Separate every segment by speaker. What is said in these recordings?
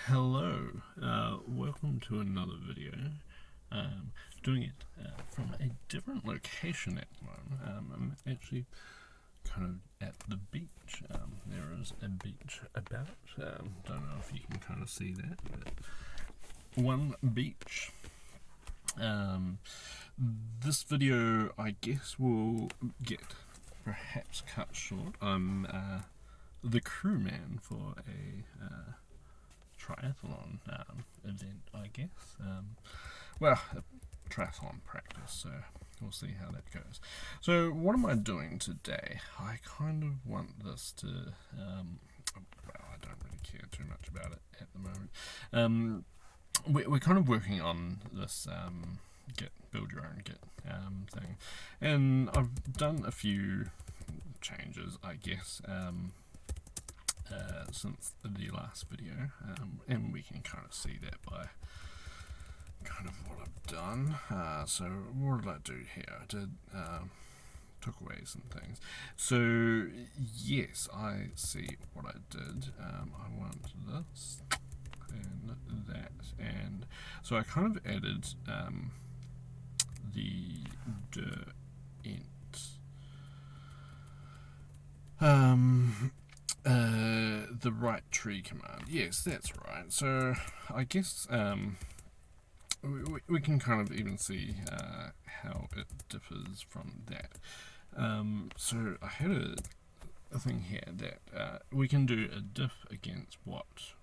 Speaker 1: Hello, welcome to another video. Doing it from a different location at the moment. I'm actually kind of at the beach. There is a beach about. Don't know if you can kind of see that, but one beach. This video, I guess, will get perhaps cut short. I'm the crewman for a triathlon event, I guess. Well, triathlon practice, so we'll see how that goes. So what am I doing today? I kind of want this to, well, I don't really care too much about it at the moment. We're kind of working on this build your own Git thing, and I've done a few changes, I guess, since the last video, and we can kind of see that by kind of what I've done. So what did I do here? I did took away some things. So yes, I see what I did. I want this and that, and so I kind of added the the right tree command. Yes, that's right. So I guess we can kind of even see how it differs from that. So I had a thing here that we can do a diff against what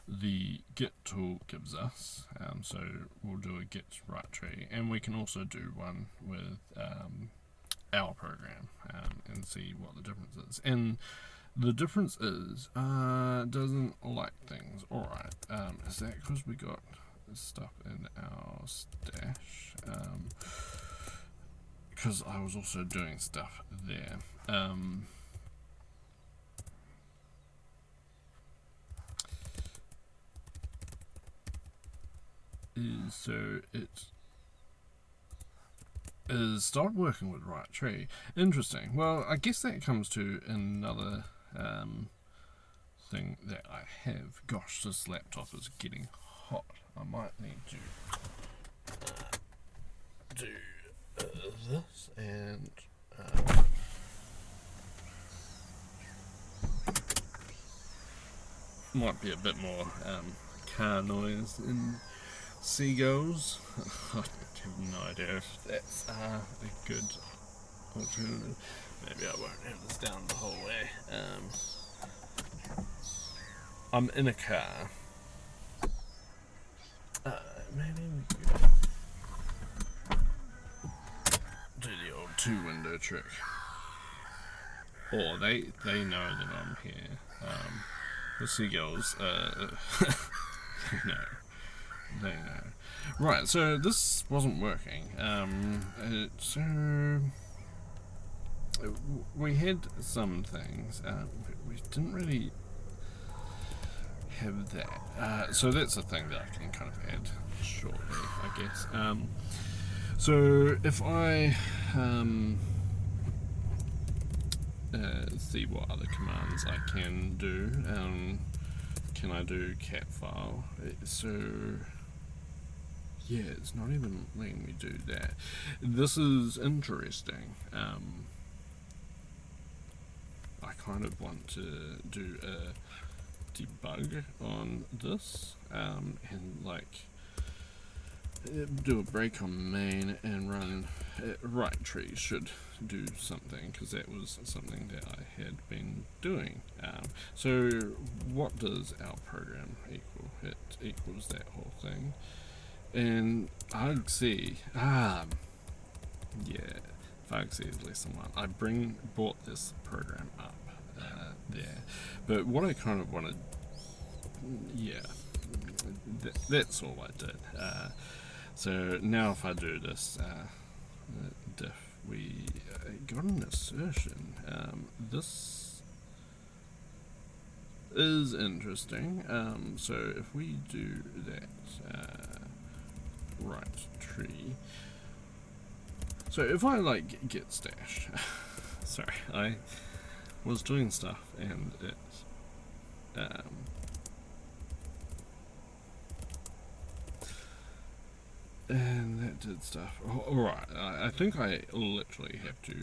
Speaker 1: the Git tool gives us. So we'll do a Git right tree, and we can also do one with our program and see what the difference is. And the difference is doesn't like things. Alright, is that because we got stuff in our stash? Because I was also doing stuff there. So it is start working with right tree. Interesting. Well, I guess that comes to another thing that I have. Gosh, this laptop is getting hot. I might need to do this and might be a bit more car noise and seagulls. I have no idea if that's a good alternative. Maybe I won't have this down the whole way. I'm in a car. Maybe we could do the old two-window trick. Or they know that I'm here. The seagulls, no. They know. Right, so this wasn't working. So we had some things. We didn't really have that. So that's a thing that I can kind of add shortly, I guess. So if I see what other commands I can do, can I do cat file? So yeah, it's not even letting me do that. This is interesting. I kind of want to do a debug on this, and like do a break on main and run right tree should do something, because that was something that I had been doing. So what does our program equal? It equals that whole thing. And argc, yeah, if argc is less than 1, I brought this program up there. But what I kind of wanted, yeah, that's all I did. So now if I do this diff, we got an assertion. This is interesting. So if we do that right tree, so if I like Git stash, sorry, I was doing stuff and it And that did stuff. Alright, I think I literally have to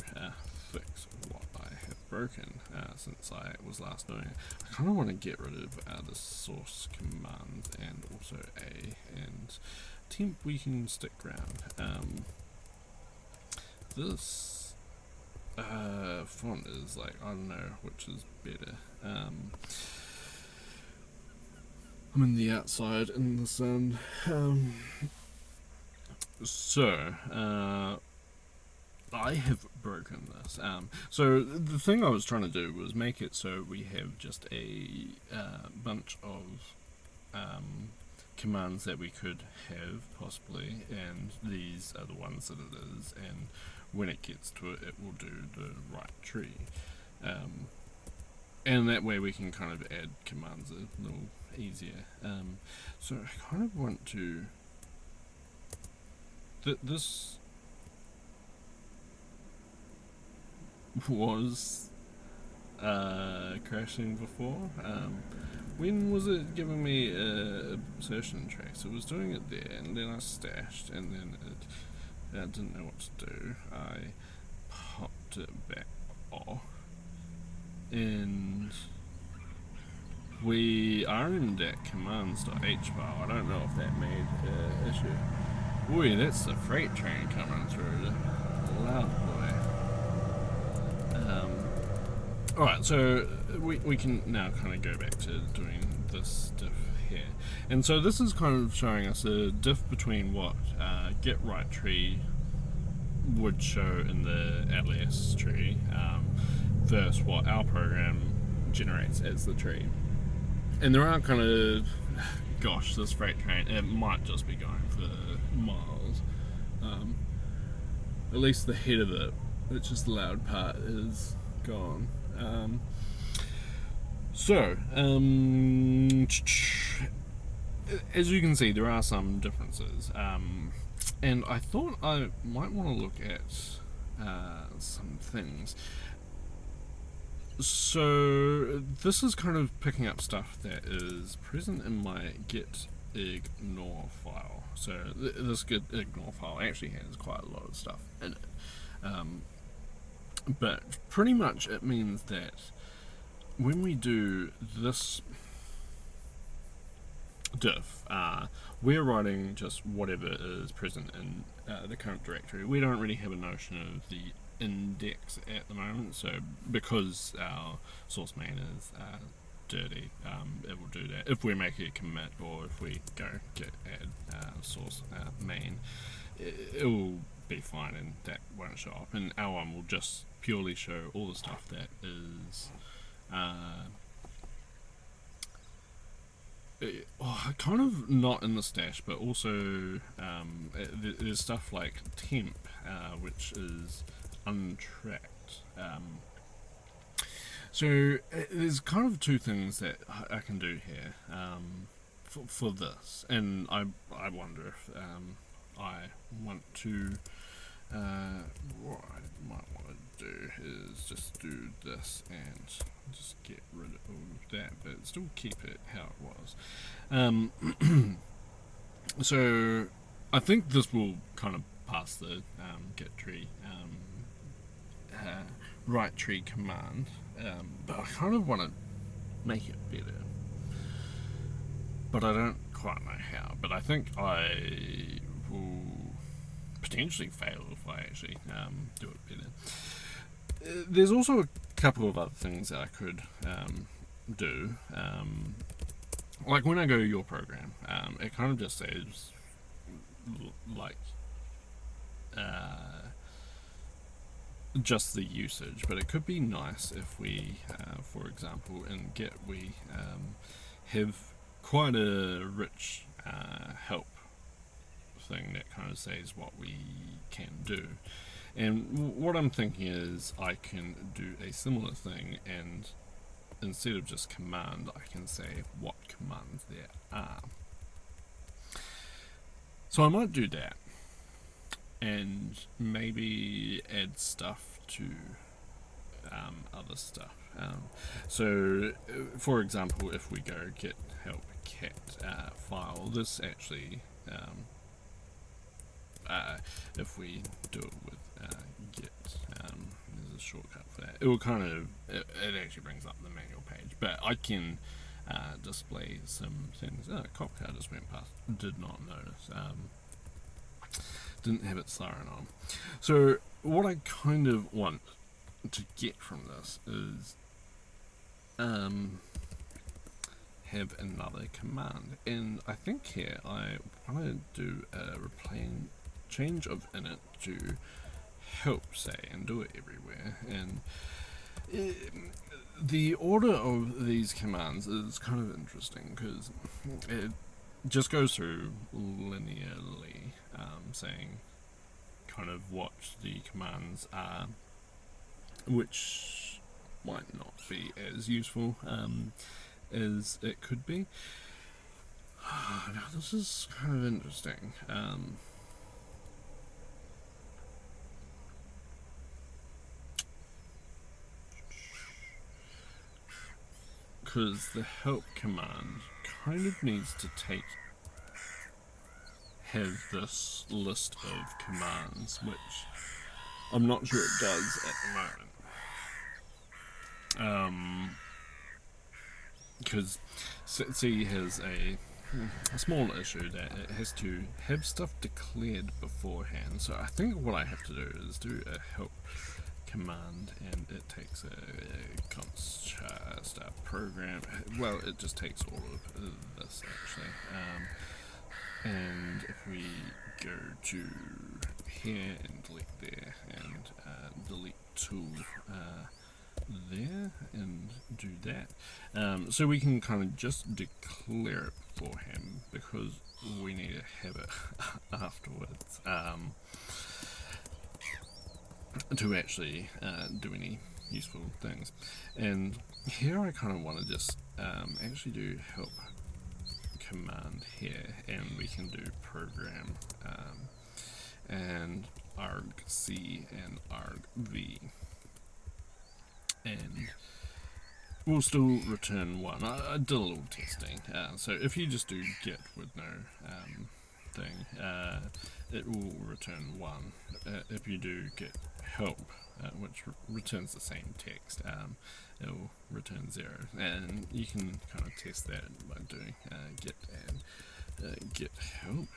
Speaker 1: fix what I have broken since I was last doing it. I kind of want to get rid of the source commands and also A and temp we can stick around. This font is like, I don't know which is better. I'm in the outside in the sun. So, I have broken this. So the thing I was trying to do was make it so we have just a bunch of commands that we could have possibly, and these are the ones that it is. And when it gets to it, it will do the right tree. And that way we can kind of add commands a little easier. So I kind of want to. This was crashing before. When was it giving me a insertion trace? It was doing it there, and then I stashed, and then it didn't know what to do. I popped it back off, and we rm'd that commands.h file. I don't know if that made an issue. Boy, that's the freight train coming through. Loud boy. Alright, so we can now kind of go back to doing this diff here. And so this is kind of showing us a diff between what get right tree would show in the alias tree versus what our program generates as the tree. And there are kind of, gosh, this freight train, it might just be going for miles. At least the head of it, which is the loud part, is gone. As you can see, there are some differences. And I thought I might want to look at some things. So this is kind of picking up stuff that is present in my get ignore file. So this get ignore file actually has quite a lot of stuff in it. But pretty much it means that when we do this diff, we're writing just whatever is present in the current directory. We don't really have a notion of the index at the moment, so because our source main is dirty, it will do that. If we make a commit, or if we go git add source main, it will be fine and that won't show up, and our one will just purely show all the stuff that is kind of not in the stash, but also there's stuff like temp, which is untracked. So there's kind of two things that I can do here for this, and I wonder if I want to. What I might want to do is just do this and just get rid of that, but still keep it how it was. So I think this will kind of pass the get tree right tree command, but I kind of want to make it better, but I don't quite know how. But I think I will potentially fail if I actually do it better. There's also a couple of other things that I could do. Like when I go your program, it kind of just says like just the usage, but it could be nice if we, for example, in Git we have quite a rich help thing that kind of says what we can do. And what I'm thinking is I can do a similar thing, and instead of just command, I can say what commands there are. So I might do that, and maybe add stuff to other stuff. So, for example, if we go get help cat file, this actually if we do it with git, there's a shortcut for that. It will kind of, it actually brings up the manual page, but I can display some things. Cop car just went past, did not notice, didn't have it siren on. So what I kind of want to get from this is have another command, and I think here I want to do a change of init to help, say, and do it everywhere. And the order of these commands is kind of interesting because it just goes through linearly, saying kind of what the commands are, which might not be as useful as it could be. Now this is kind of interesting. Because the help command kind of needs to have this list of commands, which I'm not sure it does at the moment. Because C has a small issue that it has to have stuff declared beforehand. So I think what I have to do is do a help command, and it takes a const start program. Well, it just takes all of this actually. And if we go to here and delete there and delete tool there and do that, so we can kind of just declare it beforehand because we need to have it afterwards to actually do any useful things. And here I kind of want to just actually do help command here, and we can do program and argc and argv, and we'll still return 1. I did a little testing, so if you just do git with no thing, it will return 1. If you do git help, which returns the same text, it will return 0, and you can kind of test that by doing git and git help.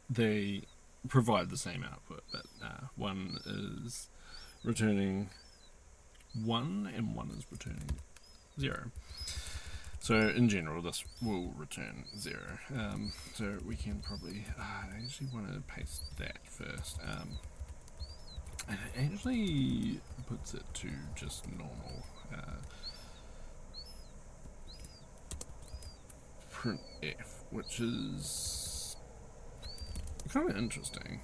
Speaker 1: They provide the same output, but one is returning 1 and one is returning 0. So in general this will return 0. So we can probably, I actually want to paste that first. And it actually puts it to just normal printf, which is kind of interesting.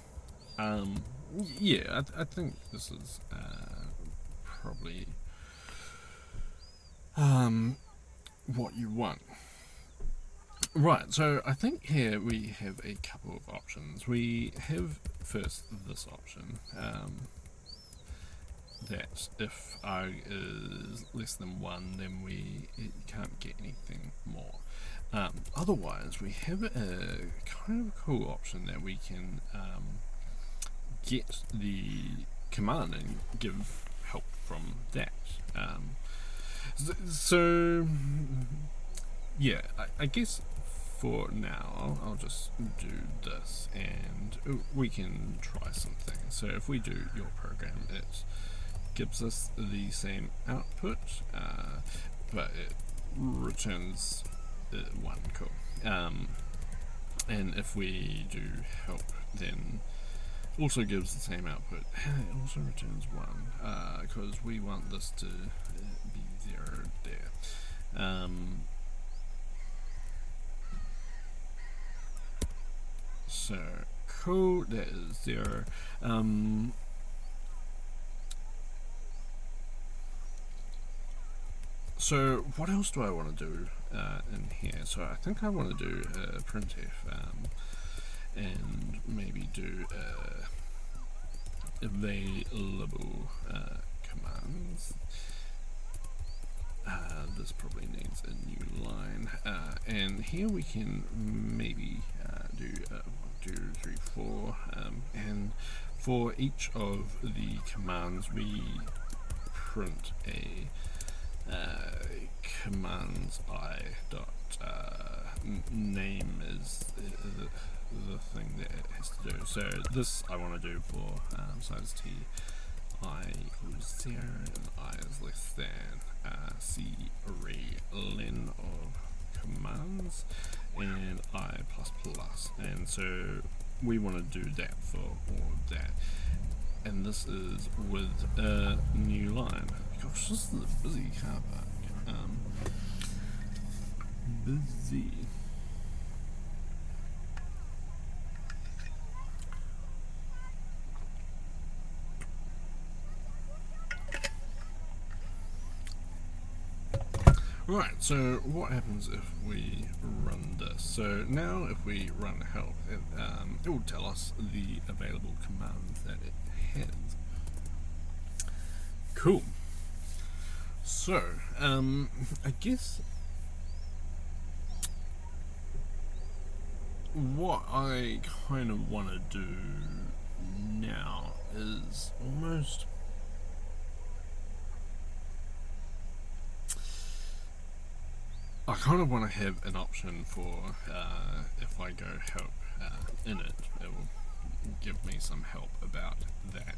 Speaker 1: Yeah, I think this is probably what you want. Right, so I think here we have a couple of options. We have first this option, that if arg is less than 1, then we can't get anything more. Otherwise, we have a kind of cool option that we can get the command and give help from that. So yeah, I guess for now I'll just do this, and we can try something. So if we do your program, it gives us the same output, but it returns 1. Cool. And if we do help, then also gives the same output. It also returns 1 because we want this to be 0 there. So cool, that is 0. So what else do I want to do in here? So I think I want to do printf, and maybe do available commands. This probably needs a new line, and here we can maybe do 1, 2, 3, 4, and for each of the commands we print a commands I dot name is the thing that it has to do. So this I want to do for size t I equals 0 and I is less than c array len of commands and I plus plus, and so we want to do that for all of that, and this is with a new line. Gosh, this is a busy car park. Busy. Right, so what happens if we run this? So now if we run help, it will tell us the available commands that it has. Cool. So, I guess what I kind of want to do now is almost I kind of want to have an option for if I go help in it, it will give me some help about that.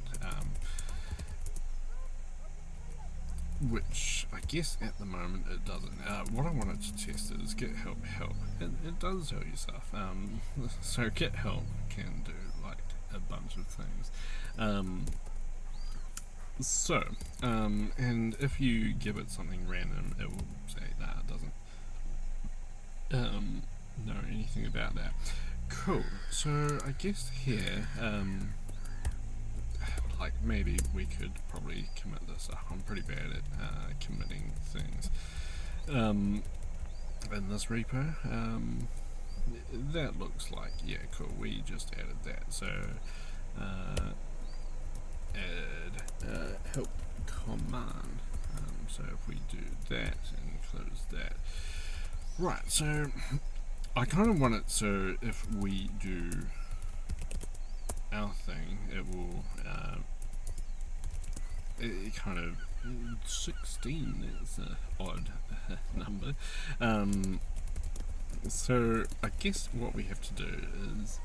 Speaker 1: Which I guess at the moment it doesn't. What I wanted to test is get help. It does tell you stuff. So get help can do like a bunch of things. And if you give it something random, it will say, nah, it doesn't know anything about that. Cool. So I guess here, like maybe we could probably commit this. I'm pretty bad at committing things. In this repo, that looks like, yeah, cool. We just added that. So add help command. So if we do that and close that. Right, so I kind of want it so if we do our thing, it will it kind of 16 is an odd number. So I guess what we have to do is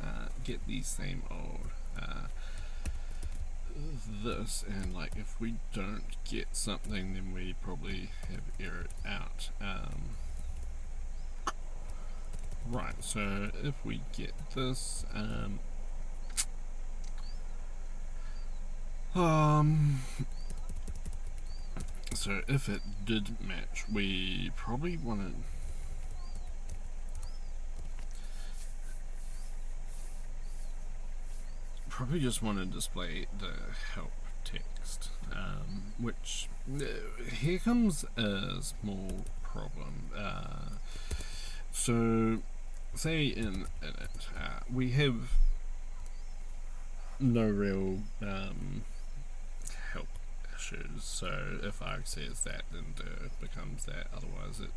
Speaker 1: get the same old this, and like if we don't get something, then we probably have errored out. Right, so if we get this, so if it did match, we probably want to just want to display the help text, which here comes a small problem. So say in it, we have no real help issues, so if arg says that, then dir becomes that, otherwise it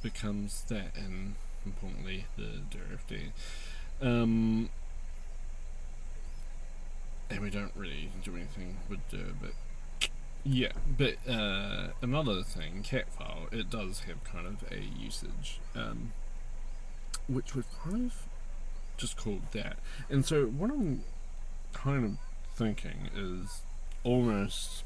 Speaker 1: becomes that, and importantly the dir. And we don't really do anything with dir, but yeah, but another thing, cat file, it does have kind of a usage, which we've kind of just called that. And so what I'm kind of thinking is almost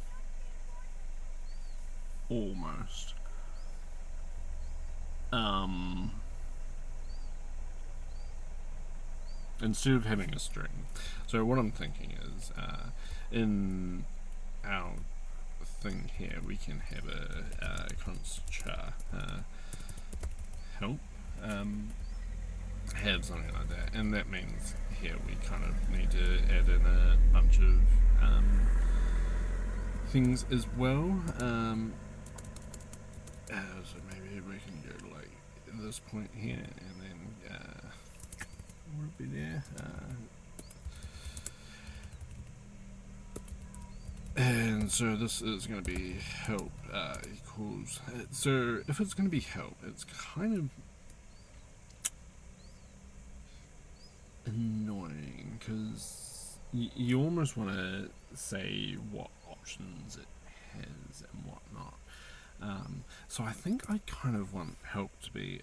Speaker 1: instead of having a string, so what I'm thinking is in our thing here we can have a const char help, have something like that, and that means here we kind of need to add in a bunch of things as well. So maybe we can go to like this point here, and then would it be there? And so this is going to be help equals. So if it's going to be help, it's kind of you almost want to say what options it has and whatnot. So I think I kind of want help to be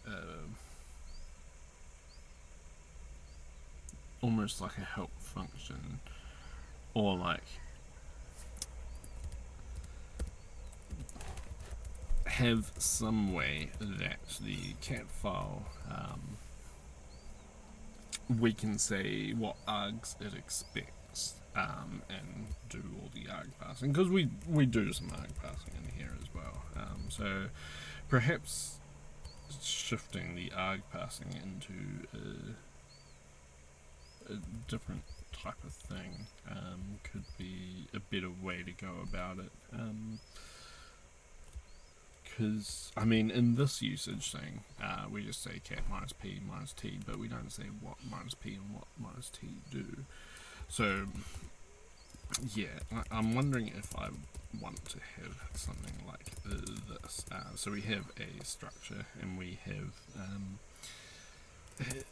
Speaker 1: almost like a help function, or like have some way that the cat file, we can say what args it expects, and do all the arg passing, because we do some arg passing in here as well. So perhaps shifting the arg passing into a different type of thing could be a better way to go about it. Because, I mean, in this usage thing, we just say cat minus p minus t, but we don't say what minus p and what minus t do. So, yeah, I'm wondering if I want to have something like this. So we have a structure, and we have,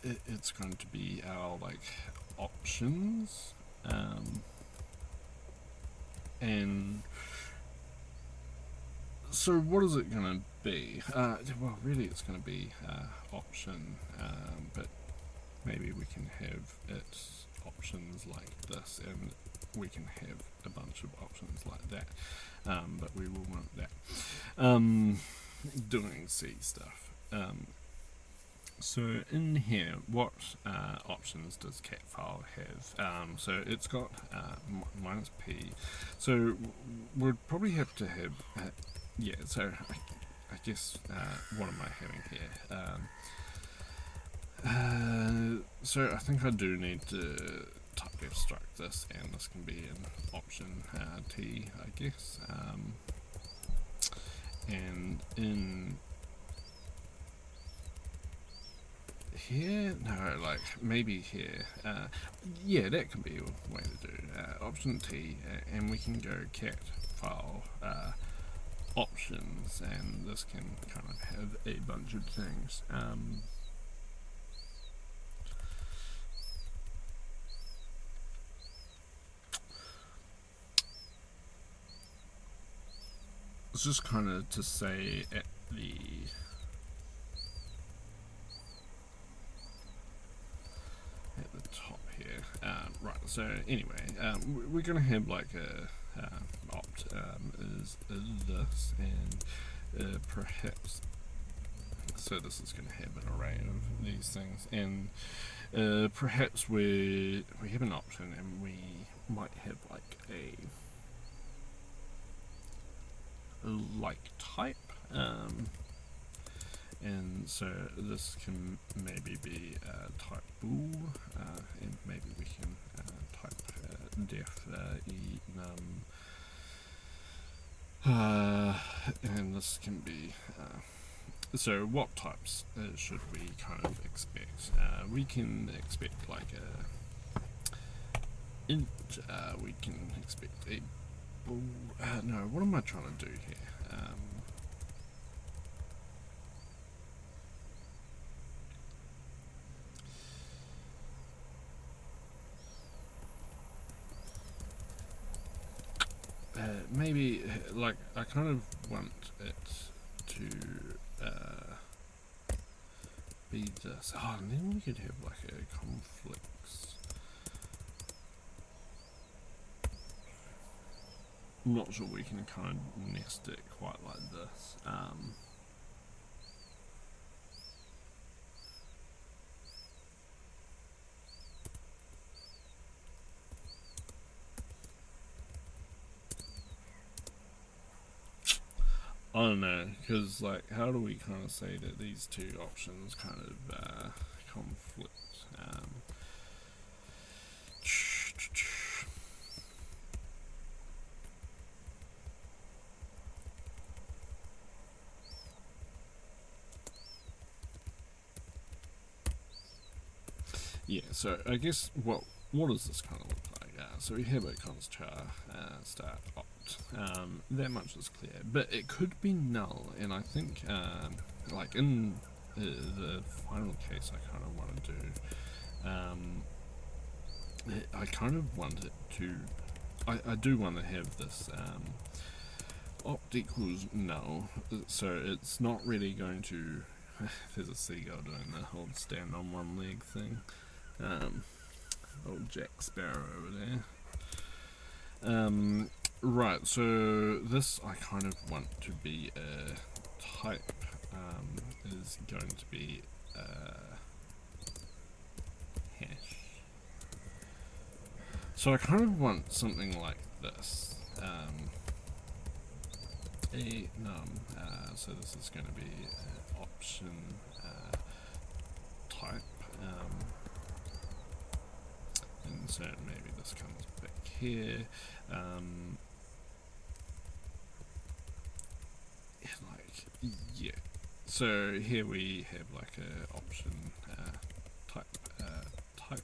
Speaker 1: it's going to be our, like, options, and so what is it going to be? Well, really it's going to be option, but maybe we can have it options like this, and we can have a bunch of options like that, but we will want that. Doing C stuff. So in here, what options does cat file have? So it's got minus p. So we'd probably have to have, yeah, so I guess, what am I having here? So I think I do need to type abstract this, and this can be an option t, I guess. And in here, no, like maybe here, yeah, that can be a way to do option t, and we can go cat file options, and this can kind of have a bunch of things. It's just kind of to say at the top here. Right, so anyway, we're going to have like a opt is this, and perhaps, so this is going to have an array of these things, and perhaps we have an option, and we might have like a like type, and so this can maybe be type bool, and maybe we can type def e num, and this can be so what types should we kind of expect? We can expect like a int, we can expect a bool, no, what am I trying to do here? Maybe, like, I kind of want it to be this. Oh, and then we could have like a conflicts. I'm not sure we can kind of nest it quite like this. I don't know, because like, how do we kind of say that these two options kind of conflict? Yeah, so I guess, well, what does this kind of look like? So we have a const char start opt. That much is clear, but it could be null, and I think, like in the final case, I kind of want to do I kind of want it to. I do want to have this opt equals null, so it's not really going to. There's a seagull doing the whole stand on one leg thing. Old Jack Sparrow over there. Right, so this I kind of want to be a type is going to be hash. So I kind of want something like this. A num. So this is going to be an option type. And so maybe this comes back here. Yeah. So here we have like a option type type.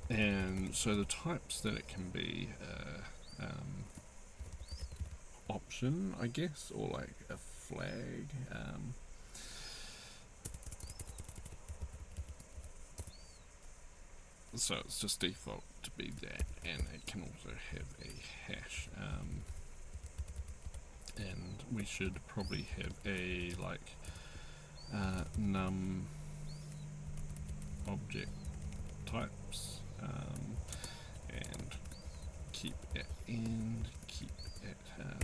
Speaker 1: And so the types that it can be option, I guess, or like a flag. So it's just default to be that, and it can also have a hash. And we should probably have a like num object types, and keep at end, keep at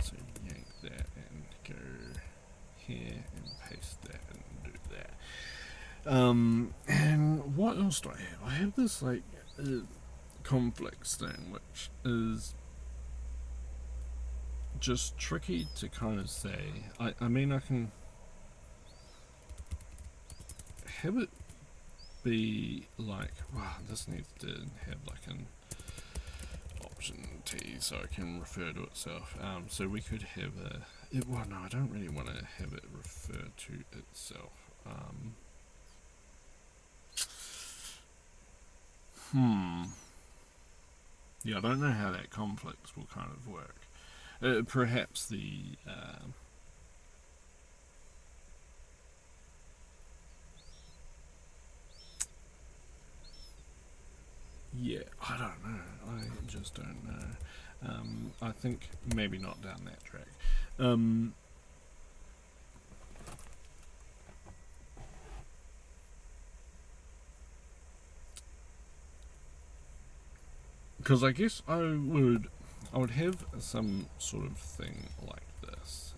Speaker 1: so yank that and go here and paste that and do that. And what else do I have? I have this like conflicts thing, which is just tricky to kind of say. I mean, I can have it be like, wow, this needs to have like an option T so it can refer to itself. So we could have well, no, I don't really want to have it refer to itself. Yeah, I don't know how that conflicts will kind of work. Perhaps the yeah, I don't know. I just don't know. I think maybe not down that track. Because I guess I would have some sort of thing like this,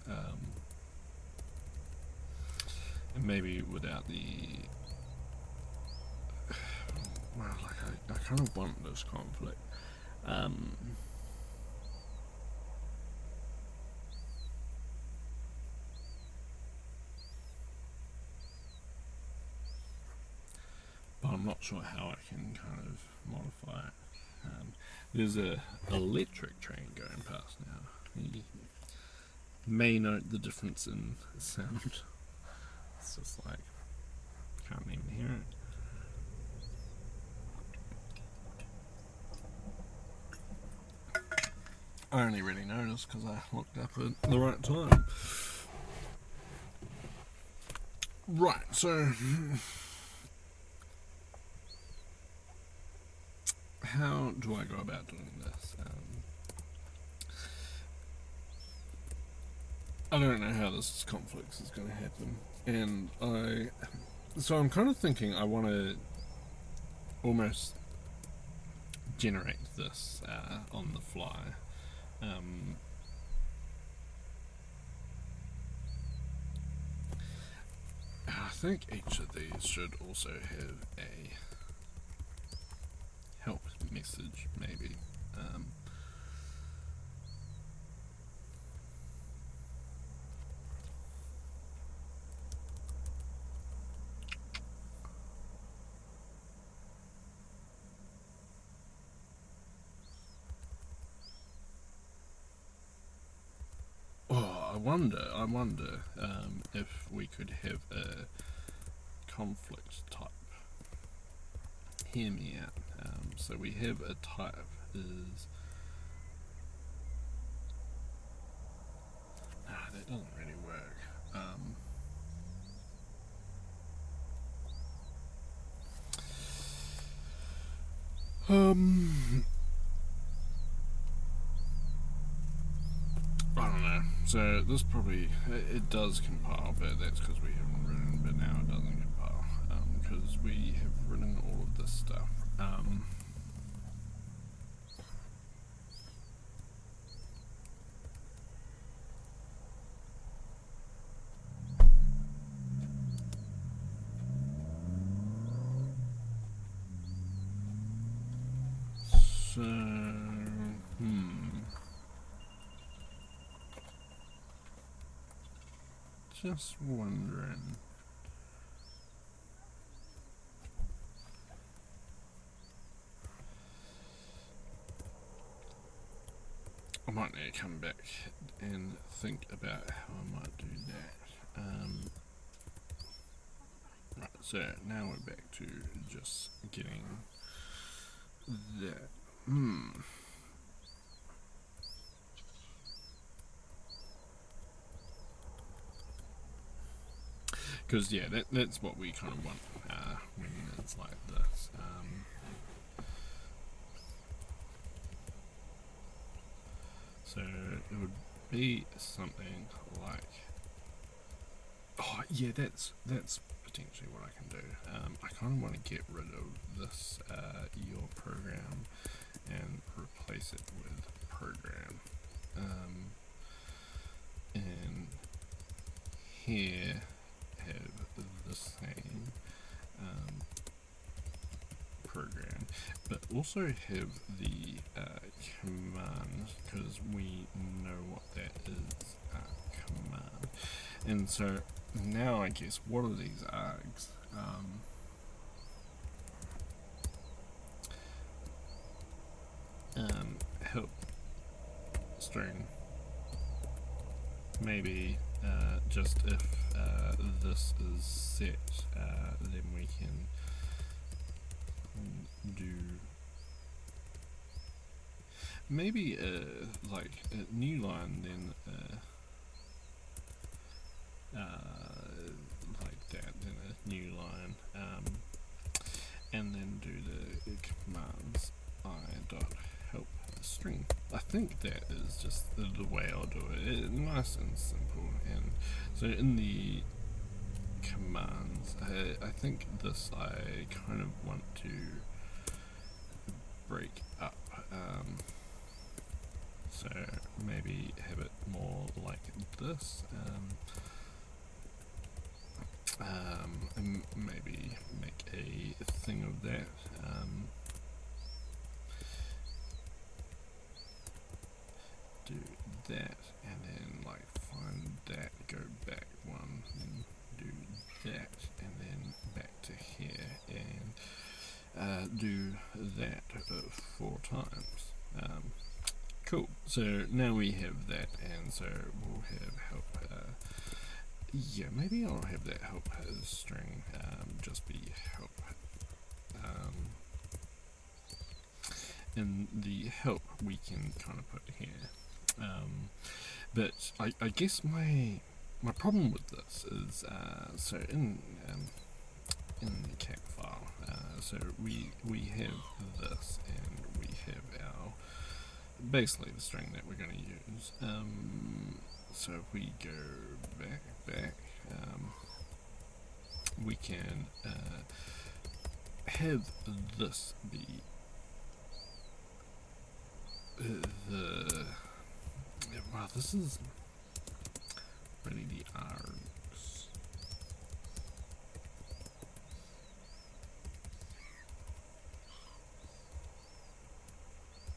Speaker 1: and maybe without the well, like I kind of want this conflict. But I'm not sure how I can kind of modify it. There's a electric train going past now. You may note the difference in sound. It's just like, can't even hear it. I only really noticed because I looked up at the right time. Right, so how do I go about doing this? I don't know how this conflicts is going to happen, and so I'm kind of thinking I want to almost generate this on the fly. I think each of these should also have a help message, maybe. I wonder if we could have a conflict type. Hear me out. So we have a type is. That doesn't really work. I don't know. So this probably it does compile, but that's because we haven't written. But now it doesn't compile because we have written all of this stuff. So, just wondering. I might need to come back and think about how I might do that. Right, so now we're back to just getting that. Because yeah, that's what we kind of want when it's like this. So it would be something like, oh yeah, that's potentially what I can do. I kind of want to get rid of this your program and replace it with program. And here have the same program, but also have the command, because we know what that is, command. And so now I guess what are these args? Help string. Maybe just if this is set, then we can do maybe like a new line, then like that, then a new line, and then do the commands I dot help string. I think that is just the way I'll do it. Nice and simple. And so in the commands, I think this I kind of want to break up. So maybe have it more like this. And maybe make a thing of that. Do that, and then like find that, go back one, then do that, and then back to here, and do that 4 times. Cool. So now we have that, and so we'll have help. Yeah, maybe I'll have that help string just be help. And the help we can kind of put here. But I guess my problem with this is so in the cat file, so we have this, and we have our basically the string that we're going to use. So if we go back, we can have this be wow, this is really the args.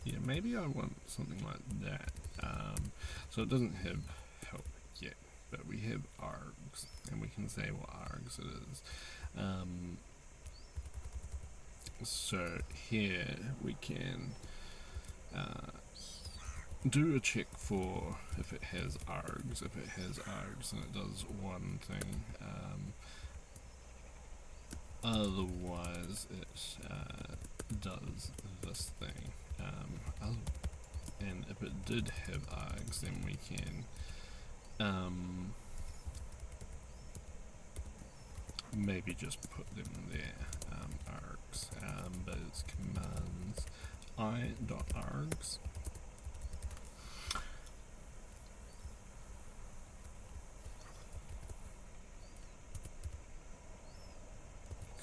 Speaker 1: Yeah, maybe I want something like that. So it doesn't have help yet, but we have args, and we can say what args it is. So here we can do a check for if it has args. If it has args, then it does one thing. Otherwise, it does this thing. And if it did have args, then we can maybe just put them there. Args, but it's commands I.args.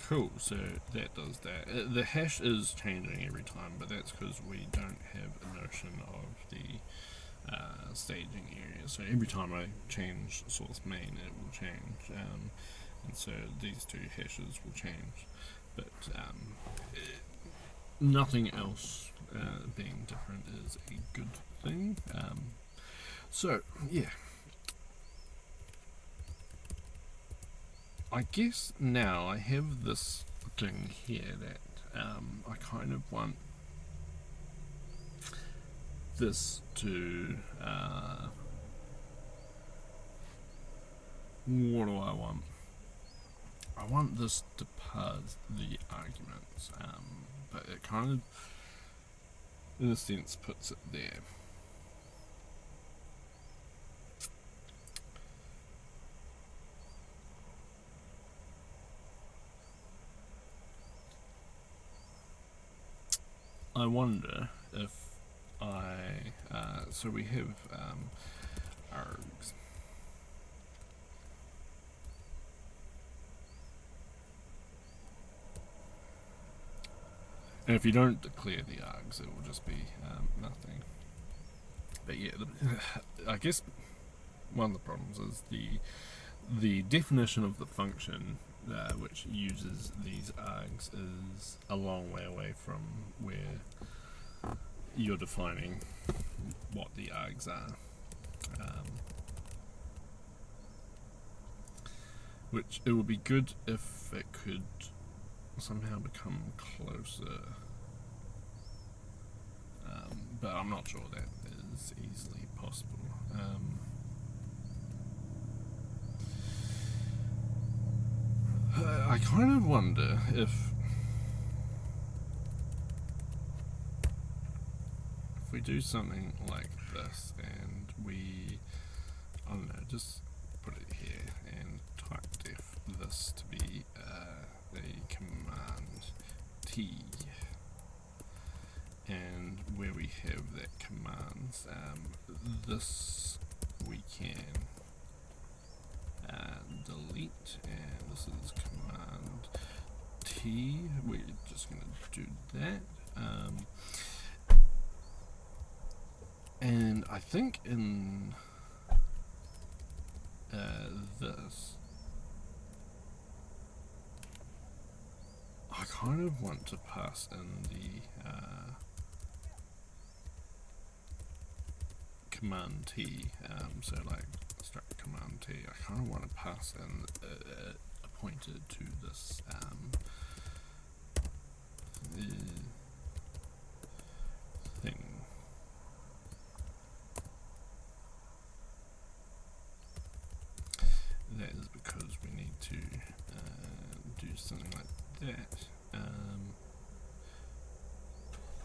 Speaker 1: Cool, so that does that. The hash is changing every time, but that's because we don't have a notion of the staging area. So every time I change source main, it will change, and so these two hashes will change. But nothing else being different is a good thing. So yeah. I guess now I have this thing here that I kind of want this to what do I want? I want this to parse the arguments, but it kind of in a sense puts it there. I wonder if so we have args. And if you don't declare the args, it will just be nothing. But yeah, I guess one of the problems is the definition of the function which uses these args is a long way away from where you're defining what the args are, which it would be good if it could somehow become closer, but I'm not sure that is easily possible. I kind of wonder if we do something like this and we, I don't know, just put it here and type def this to be a command T, and where we have that commands, this we can delete, and this is command T. We're just going to do that. And I think in this, I kind of want to pass in the command T, so like struct command T, I kind of want to pass in a pointer to this thing. That is because we need to do something like that.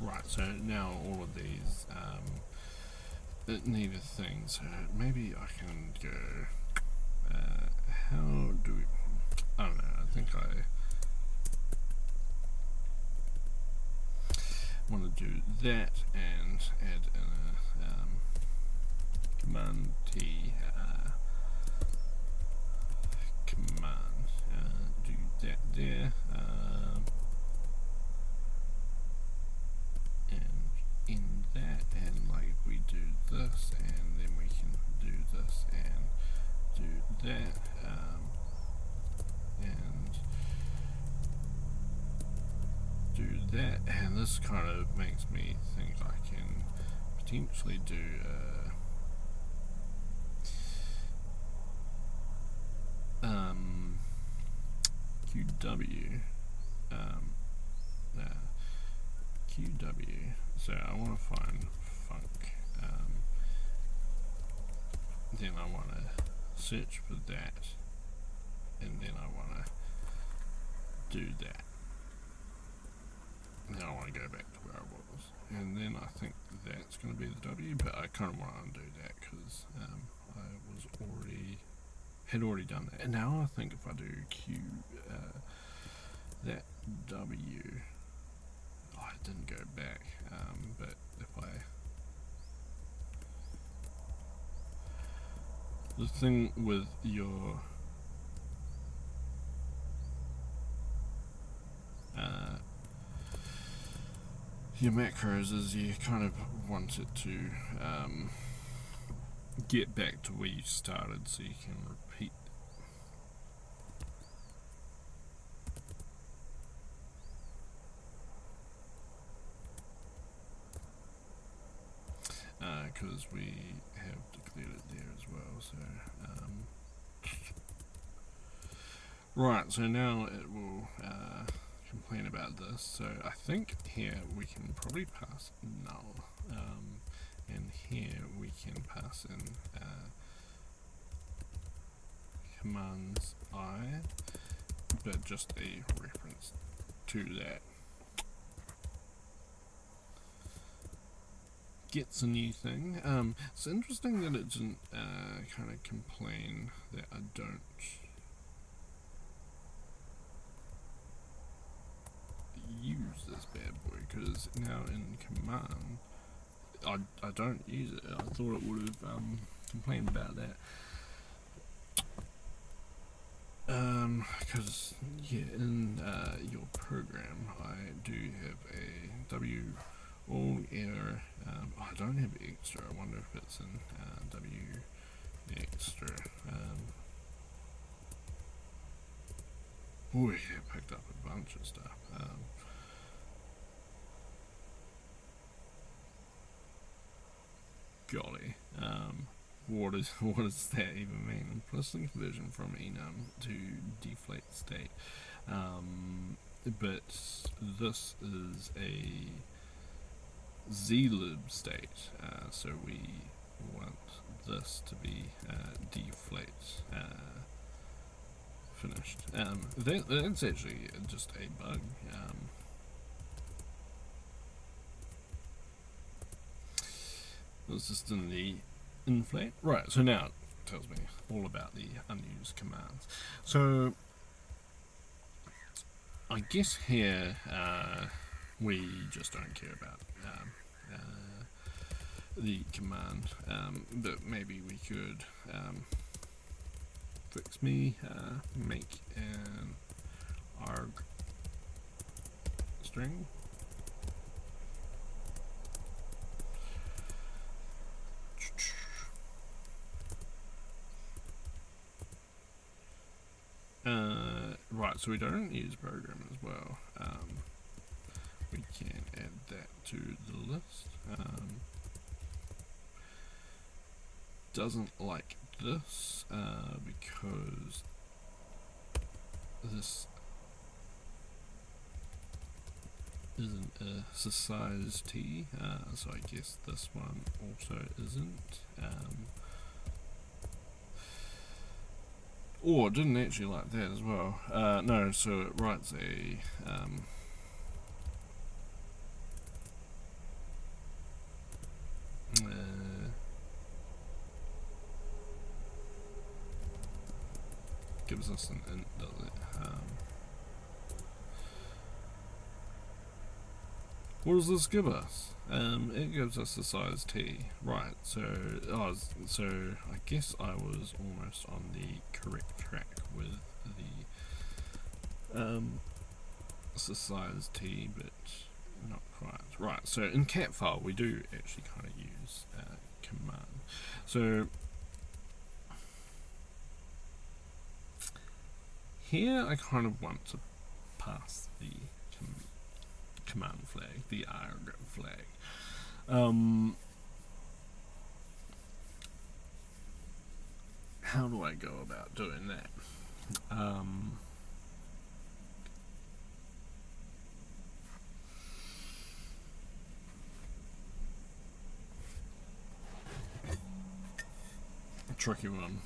Speaker 1: Right, so now all of these it need a thing, so maybe I can go, how do we, I don't know, I think I want to do that and add in a command T command, do that there, and in that, and like we do this, and then we can do this and do that, and do that, and this kind of makes me think I can potentially do QW, QW, so I want to find func, then I want to search for that, and then I want to do that, and then I want to go back to where I was, and then I think that's going to be the W, but I kind of want to undo that because I was already had already done that. And now I think if I do Q, that W, I didn't go back, but if the thing with your macros is you kind of want it to get back to where you started so you can repeat. Because we have declared it there as well, so right, so now it will complain about this. So I think here we can probably pass null, and here we can pass in commands I, but just a reference to that. Gets a new thing. It's interesting that it didn't kind of complain that I don't use this bad boy, because now in command I don't use it. I thought it would have complained about that. Because in your program I do have a W all error. I don't have extra. I wonder if it's in W extra. Boy, I picked up a bunch of stuff. Golly. What does that even mean? Implicit conversion from enum to deflate state. But this is a zlib state, so we want this to be deflate finished. That's actually just a bug. It's just in the inflate. Right, so now it tells me all about the unused commands. So I guess here we just don't care about the command, but maybe we could fix me, make an arg string. Right, so we don't use program as well. We can add that to the list. Doesn't like this because this isn't a size T, so I guess this one also isn't. Or it didn't actually like that as well. No, so it writes a gives us an int, does it? What does this give us? It gives us the size T. Right, so I guess I was almost on the correct track with the size T, but not quite. Right, so in cat file we do actually kind of use command. So here I kind of want to pass the command flag, the arg flag. How do I go about doing that? A tricky one.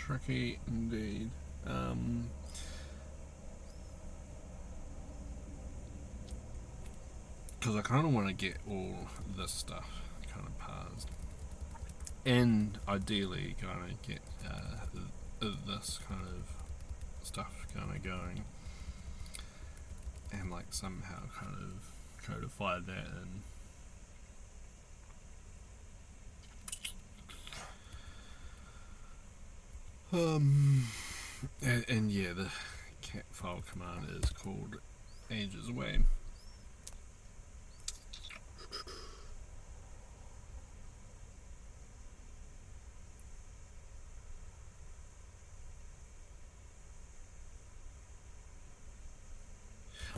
Speaker 1: tricky indeed. Because I kind of want to get all this stuff kind of parsed, and ideally kind of get this kind of stuff kind of going, and like somehow kind of codify that in. And yeah, the cat file command is called ages away.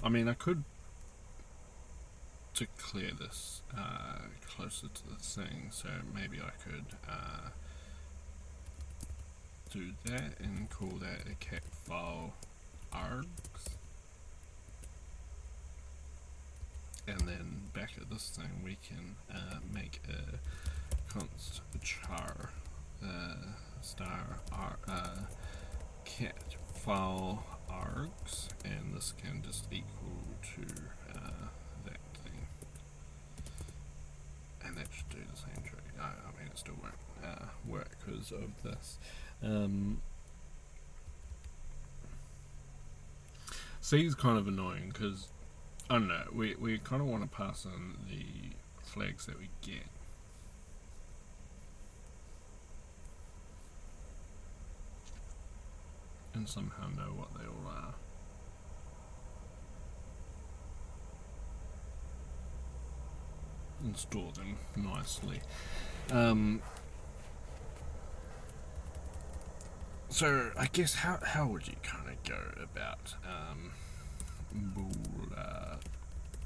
Speaker 1: I mean, I could declare this closer to the thing, so maybe I could do that and call that a cat file args, and then back at this thing we can make a const char star cat file args, and this can just equal to that thing, and that should do the same trick. I mean, it still won't work because of this. C is kind of annoying because, I don't know, we kind of want to pass in the flags that we get. And somehow know what they all are. And store them nicely. So I guess how would you kind of go about bool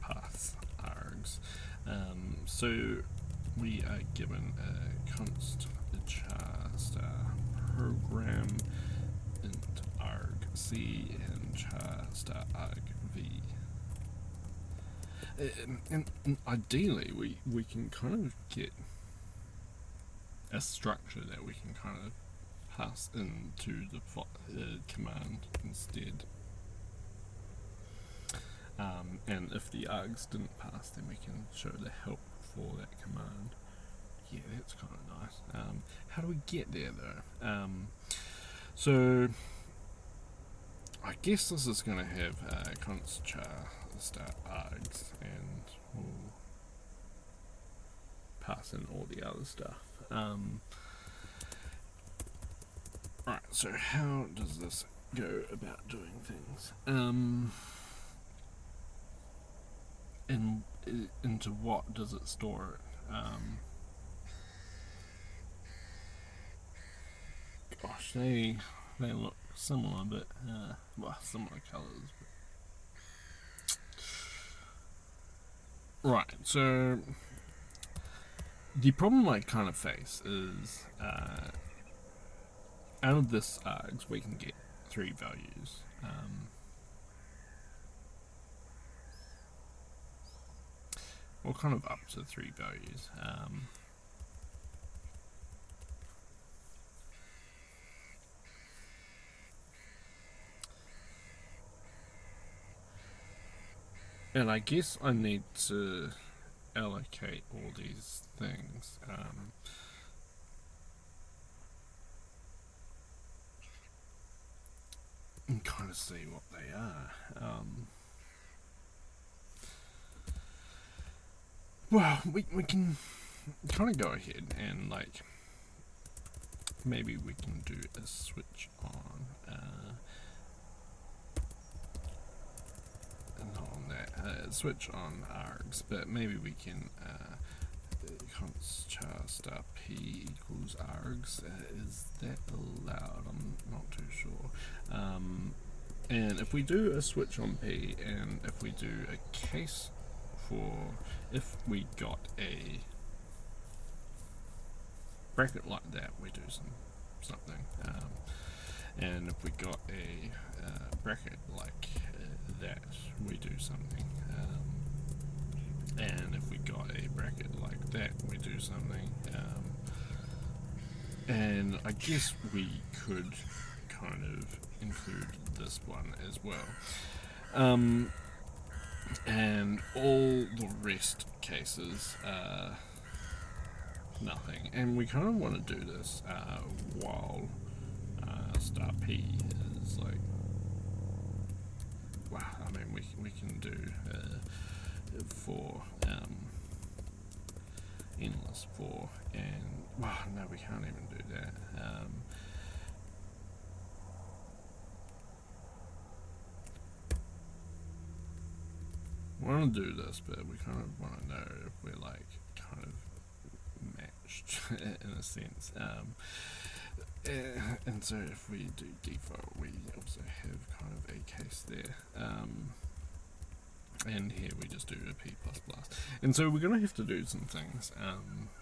Speaker 1: path args? So we are given a const char star program int arg c and char star arg v. And ideally we can kind of get a structure that we can kind of pass into the command instead. And if the args didn't pass, then we can show the help for that command. Yeah, that's kind of nice. How do we get there though? So I guess this is going to have const char star args, and we'll pass in all the other stuff. Right, so how does this go about doing things? And into what does it store it? Gosh, they look similar, but well, similar colours. But right, so the problem I kind of face is out of this args we can get 3 values. Well, kind of up to 3 values. And I guess I need to allocate all these things. And kind of see what they are. Well, we can kind of go ahead and like maybe we can do a switch on not on that switch on args, but maybe we can const char star p equals args. Is that allowed? I'm not too sure. And if we do a switch on p, and if we do a case for if we got a bracket like that, we do something. And if we got a bracket like that, we do something. And if we got a bracket like that, we do something. And I guess we could kind of include this one as well. And all the rest cases are nothing. And we kind of want to do this while star P is like, wow, I mean, we can do for endless for, and wow, no, we can't even do that. We want to do this, but we kind of want to know if we're like kind of matched in a sense. And so if we do default, we also have kind of a case there. And here we just do a P++. And so we're going to have to do some things,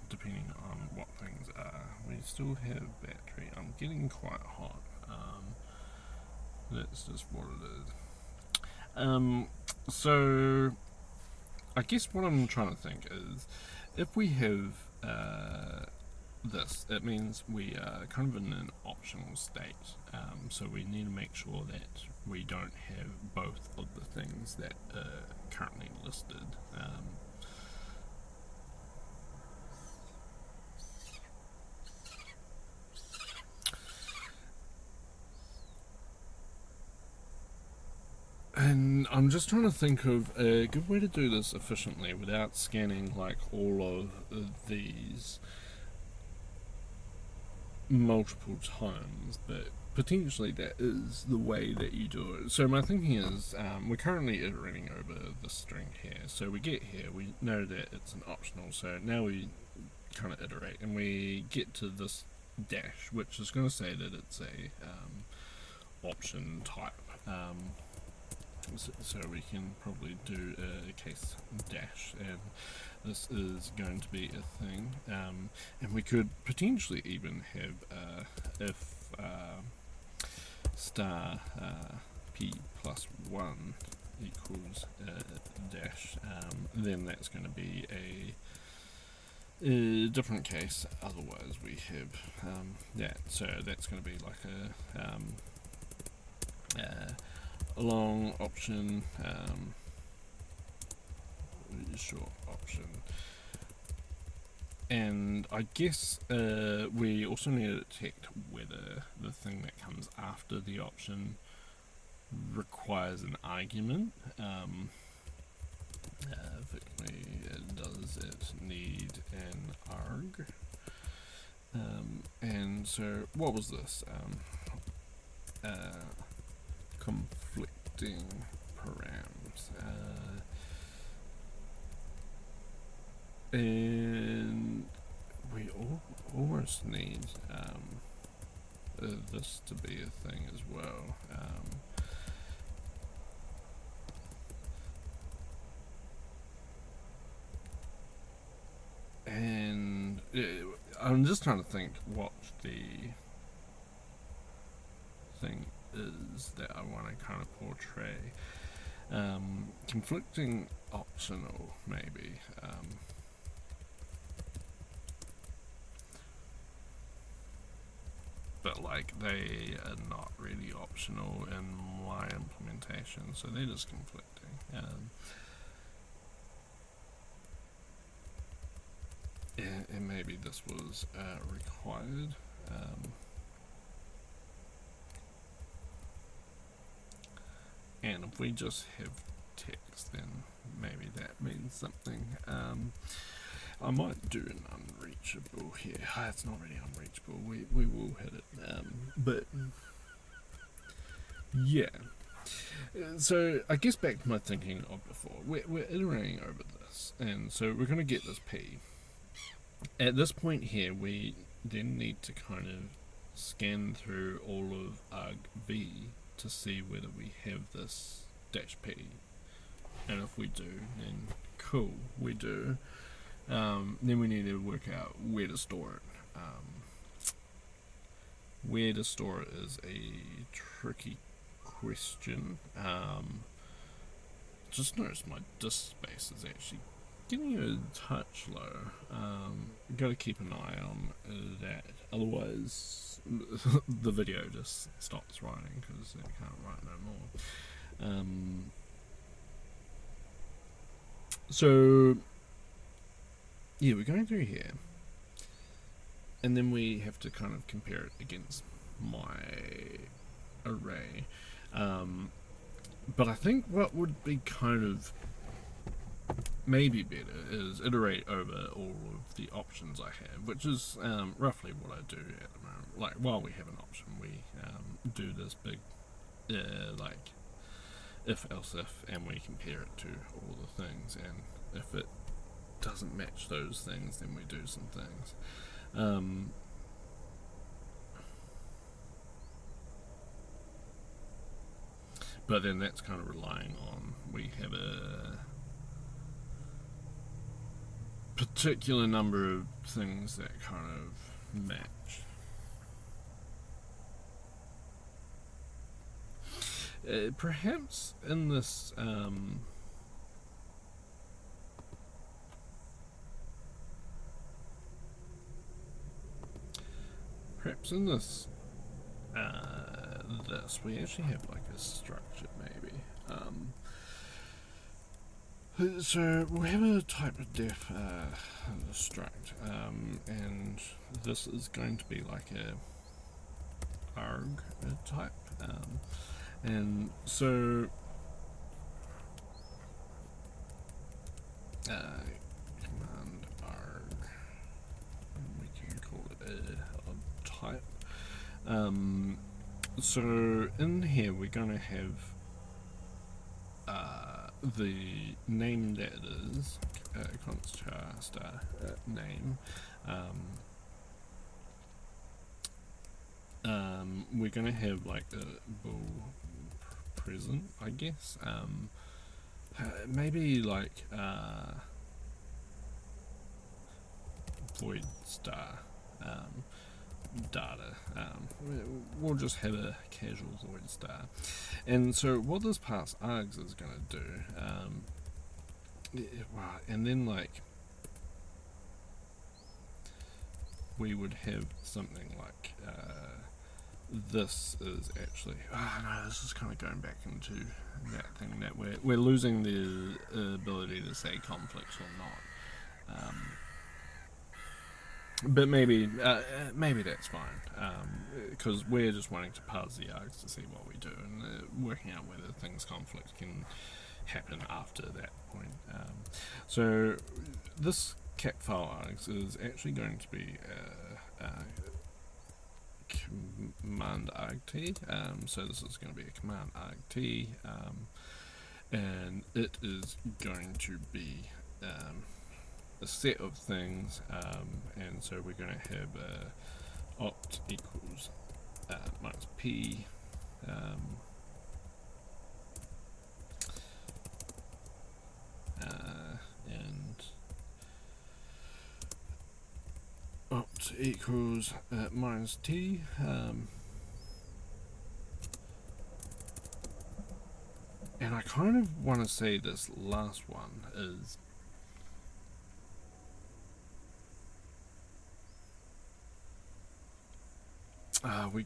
Speaker 1: depending on what things are. We still have battery. I'm getting quite hot. That's just what it is. So I guess what I'm trying to think is, if we have this, it means we are kind of in an optional state. So we need to make sure that we don't have both of the things that are currently listed. And I'm just trying to think of a good way to do this efficiently without scanning like all of these multiple times, but potentially that is the way that you do it. So my thinking is, we're currently iterating over the string here. So we get here, we know that it's an optional, so now we kind of iterate, and we get to this dash, which is going to say that it's a option type. So we can probably do a case dash, and this is going to be a thing. And we could potentially even have if star p plus 1 equals dash, then that's going to be a different case. Otherwise we have that, so that's going to be like a long option, short option. And I guess we also need to detect whether the thing that comes after the option requires an argument. Does it need an arg? And so what was this? Conflicting params. And we almost need this to be a thing as well. And I'm just trying to think what the thing is that I want to kind of portray. Conflicting optional, maybe. But like they are not really optional in my implementation, so they're just conflicting. And maybe this was required. And if we just have text, then maybe that means something. I might do an unreachable here. It's not really unreachable. We will hit it. But yeah. So I guess back to my thinking of before. We're iterating over this, and so we're going to get this P. At this point here, we then need to kind of scan through all of argv to see whether we have this dash P. And if we do, then cool, we do. Then we need to work out where to store it. Where to store it is a tricky question. Just noticed my disk space is actually getting a touch low. Got to keep an eye on that. Otherwise, the video just stops writing because it can't write no more. So yeah, we're going through here, and then we have to kind of compare it against my array. But I think what would be kind of maybe better is iterate over all of the options I have, which is roughly what I do at the moment. Like, while we have an option, we do this big like if else if, and we compare it to all the things, and if it doesn't match those things, then we do some things. But then that's kind of relying on we have a particular number of things that kind of match. Perhaps in this this we actually have like a structure maybe. So we'll have a type of def struct, and this is going to be like a arg type, and so command arg, we can call it a type. So in here we're going to have the name that it is, const char star name. We're going to have like a bool present, I guess. Maybe like void star data. We'll just have a casual void star. And so what this pass args is going to do, and then like we would have something like this is actually, no, this is kind of going back into that thing that we're losing the ability to say conflicts or not. But maybe that's fine, because we're just wanting to parse the args to see what we do, and working out whether things conflict can happen after that point. So this cat file args is actually going to be command argt. So this is going to be a command argt, and it is going to be a set of things, and so we're going to have opt equals minus p, and opt equals minus t, and I kind of want to say this last one is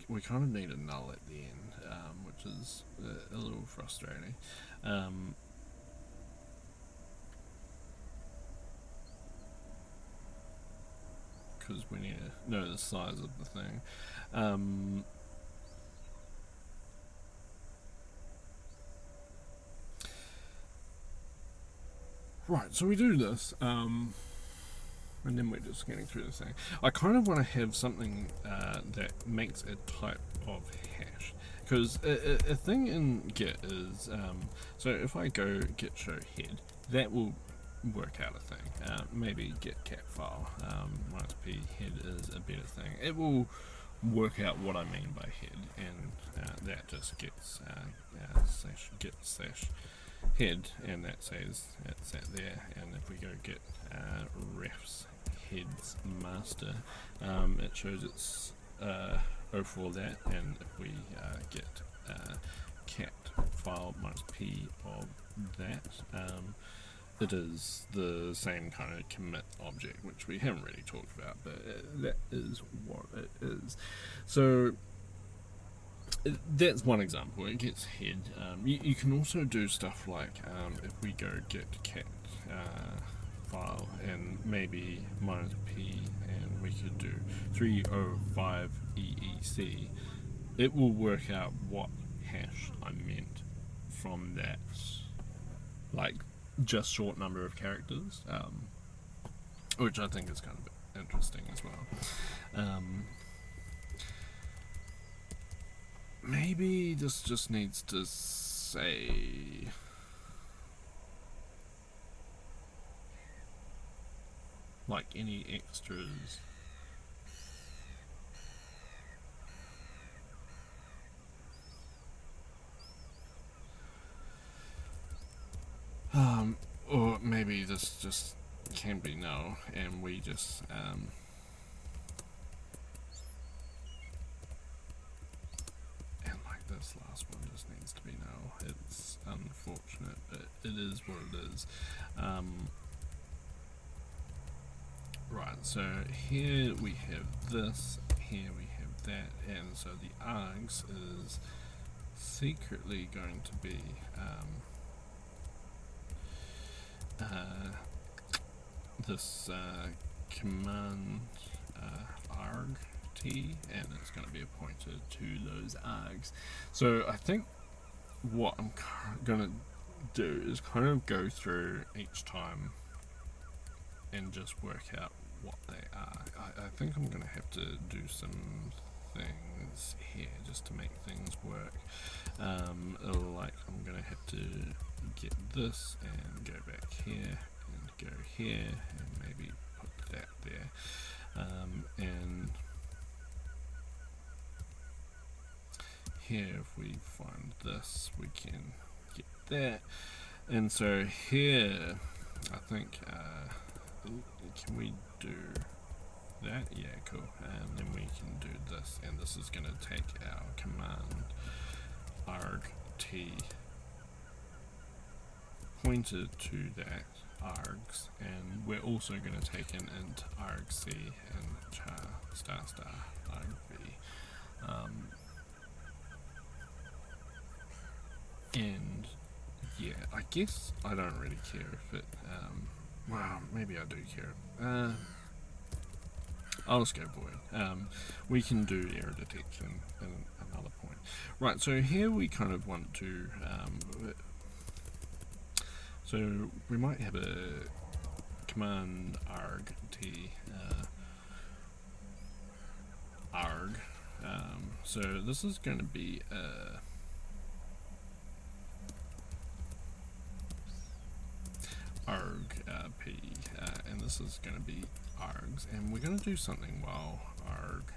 Speaker 1: we kind of need a null at the end, which is a little frustrating. Because we need to know the size of the thing. Right, so we do this, and then we're just getting through this thing. I kind of want to have something that makes a type of hash, because a thing in Git is, so if I go git show head, that will work out a thing. Maybe git cat file minus p head is a better thing. It will work out what I mean by head, and that just gets slash git slash head, and that says it's at there. And if we go get refs heads master, it shows it's 04 that, and if we get cat file minus p of that, it is the same kind of commit object, which we haven't really talked about, but that is what it is. So that's one example. It gets head. You can also do stuff like if we go get cat file and maybe minus p, and we could do 305 EEC. It will work out what hash I meant from that, like just short number of characters, which I think is kind of interesting as well. Maybe this just needs to say like any extras. Or maybe this just can be no, and we just and like this last one just needs to be no. It's unfortunate, but it is what it is. Right, so here we have this, here we have that, and so the args is secretly going to be this command arg t, and it's going to be appointed to those args. So I think what I'm going to do is kind of go through each time and just work out what they are. I think I'm going to have to do some things here just to make things work. Like I'm going to have to get this and go back here and go here and maybe put that there. And here, if we find this, we can get that. And so here, I think, can we do that? Yeah, cool. And then we can do this, and this is going to take our command arg t pointed to that args, and we're also going to take an int argc and char star star argv. And yeah, I guess I don't really care if it well, maybe I do care. I'll just go void. We can do error detection at another point. Right, so here we kind of want to so we might have a command arg t arg. So this is going to be arg p, and this is going to be args, and we're going to do something while arg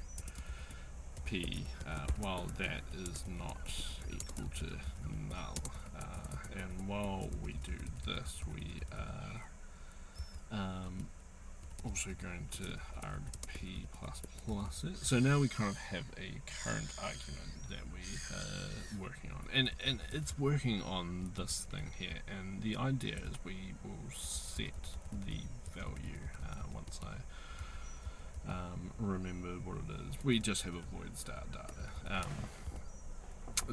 Speaker 1: p, while that is not equal to null, and while we do this, we are also going to arg p plus plus it. So now we kind of have a current argument that we are working on, and it's working on this thing here, and the idea is we will set the value once I remember what it is. We just have a void start data.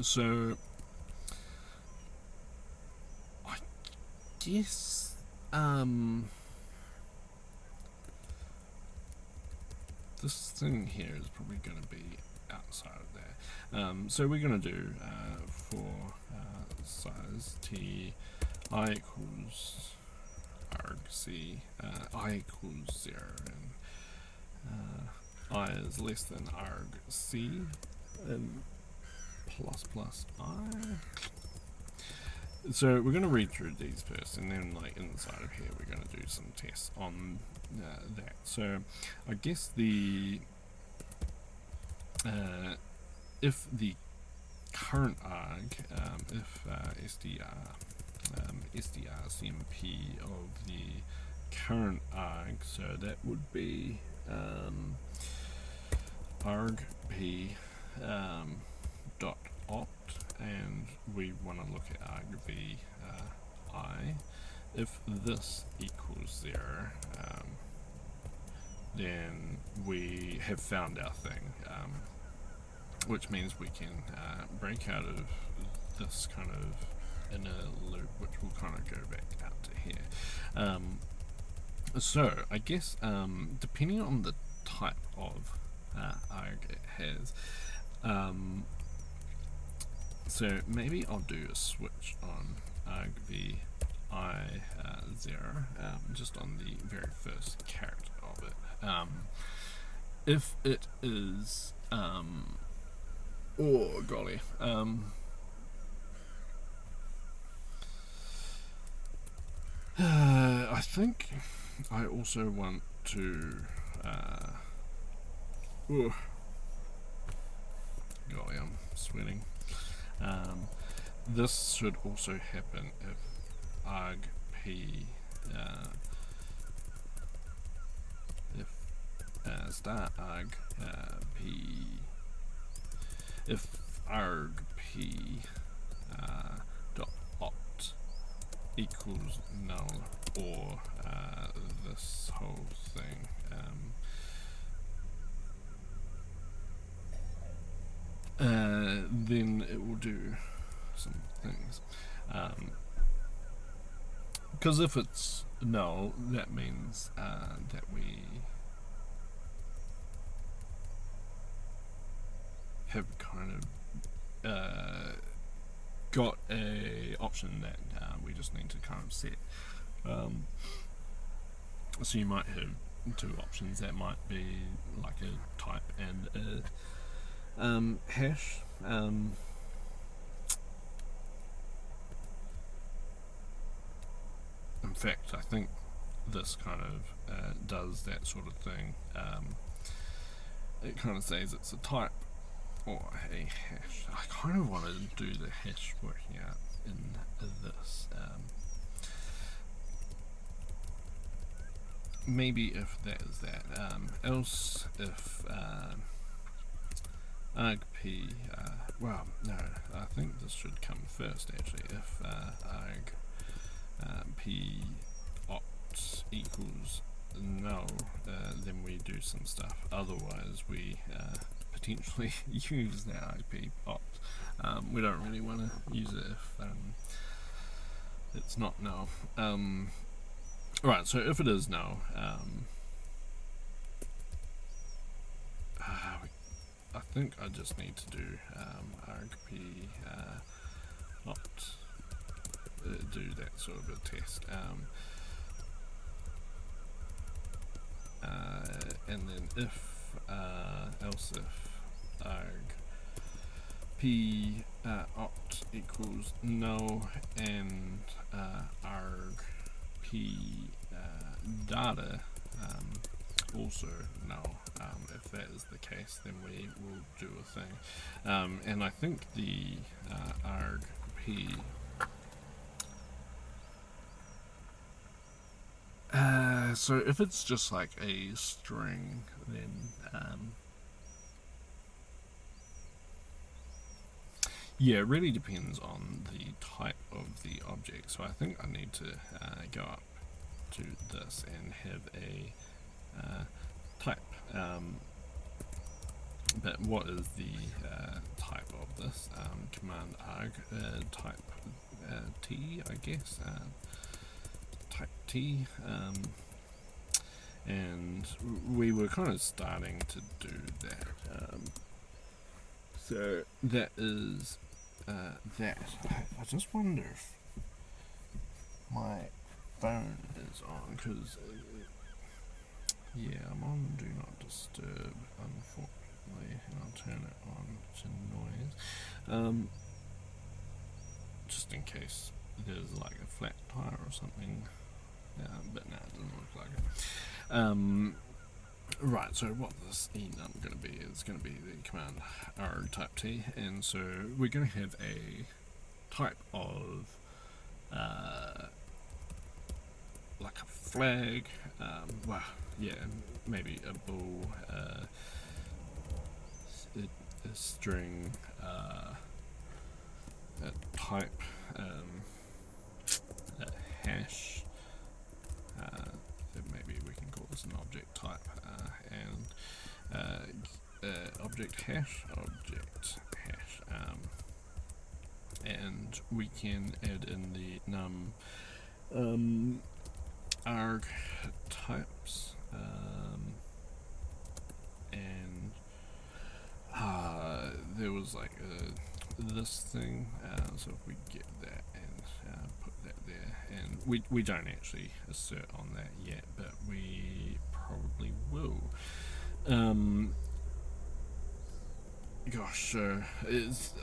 Speaker 1: So I guess this thing here is probably going to be outside of there. So we're going to do for size t I equals argc, I equals 0, and I is less than argc, and plus plus I. So we're going to read through these first, and then like inside of here we're going to do some tests on that. So I guess the if the current arg, if strcmp of the current arg, so that would be arg p dot opt, and we want to look at arg v I, if this equals 0, then we have found our thing, which means we can break out of this kind of inner loop, which will kind of go back out to here. So I guess depending on the type of arg it has, so maybe I'll do a switch on argv I0, just on the very first character of it. If it is, oh golly, I think I also want to, golly, I'm sweating. This should also happen if arg p, if star arg p, if arg p dot opt equals null, or this whole thing. Then it will do some things. Because if it's null, that means that we have kind of got a option that we just need to kind of set. So you might have two options that might be like a type and a hash. In fact, I think this kind of does that sort of thing. It kind of says it's a type or a hash. I kind of want to do the hash working out in this. Maybe if that is that. Else, if argp, well, no, I think this should come first actually. If arg p opt equals null, then we do some stuff. Otherwise, we potentially use the argp opt. We don't really want to use it if it's not null. Right, so if it is null, I think I just need to do argp opt, do that sort of a test, and then if else if arg p opt equals null and arg p data also null. If that is the case, then we will do a thing, and I think the arg p so if it's just like a string, then yeah, it really depends on the type of the object. So I think I need to go up to this and have a type. But what is the type of this? Command arg type t, I guess. Type t. And we were kind of starting to do that. So that is that. I just wonder if my phone is on, because yeah, I'm on do not disturb, unfortunately, and I'll turn it on to noise, just in case there's like a flat tire or something, but no, it doesn't look like it. Right, so what this enum going to be is going to be the command arg type t, and so we're going to have a type of like a flag, well, yeah, maybe a bool, a string, a type, a hash. So maybe we can call this an object type, and object hash, and we can add in the num arg types, and there was like this thing, so if we get that and put that there, and we don't actually assert on that yet, but we probably will. Gosh, so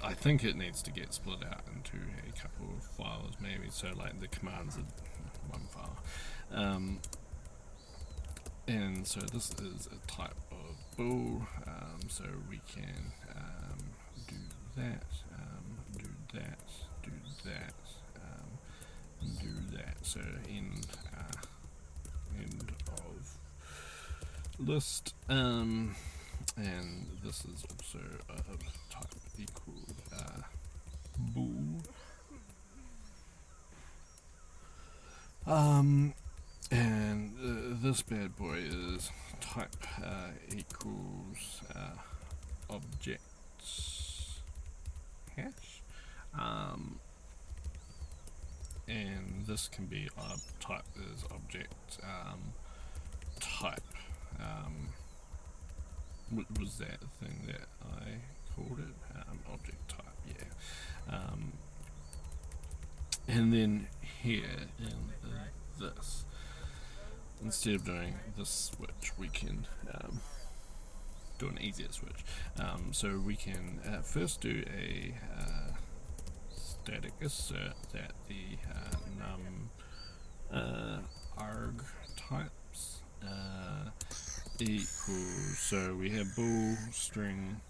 Speaker 1: I think it needs to get split out into a couple of files, maybe. So like the commands are one file, and so this is a type of bool. So we can do that, do that, do that, do that. So end of list. And this is also a type equal bool. And this bad boy is type equals objects hash. And this can be type is object type. Was that the thing that I called it? Object type, yeah. And then here in this, instead of doing this switch, we can do an easier switch. So we can first do a static assert that the num arg types equals, so we have bool string,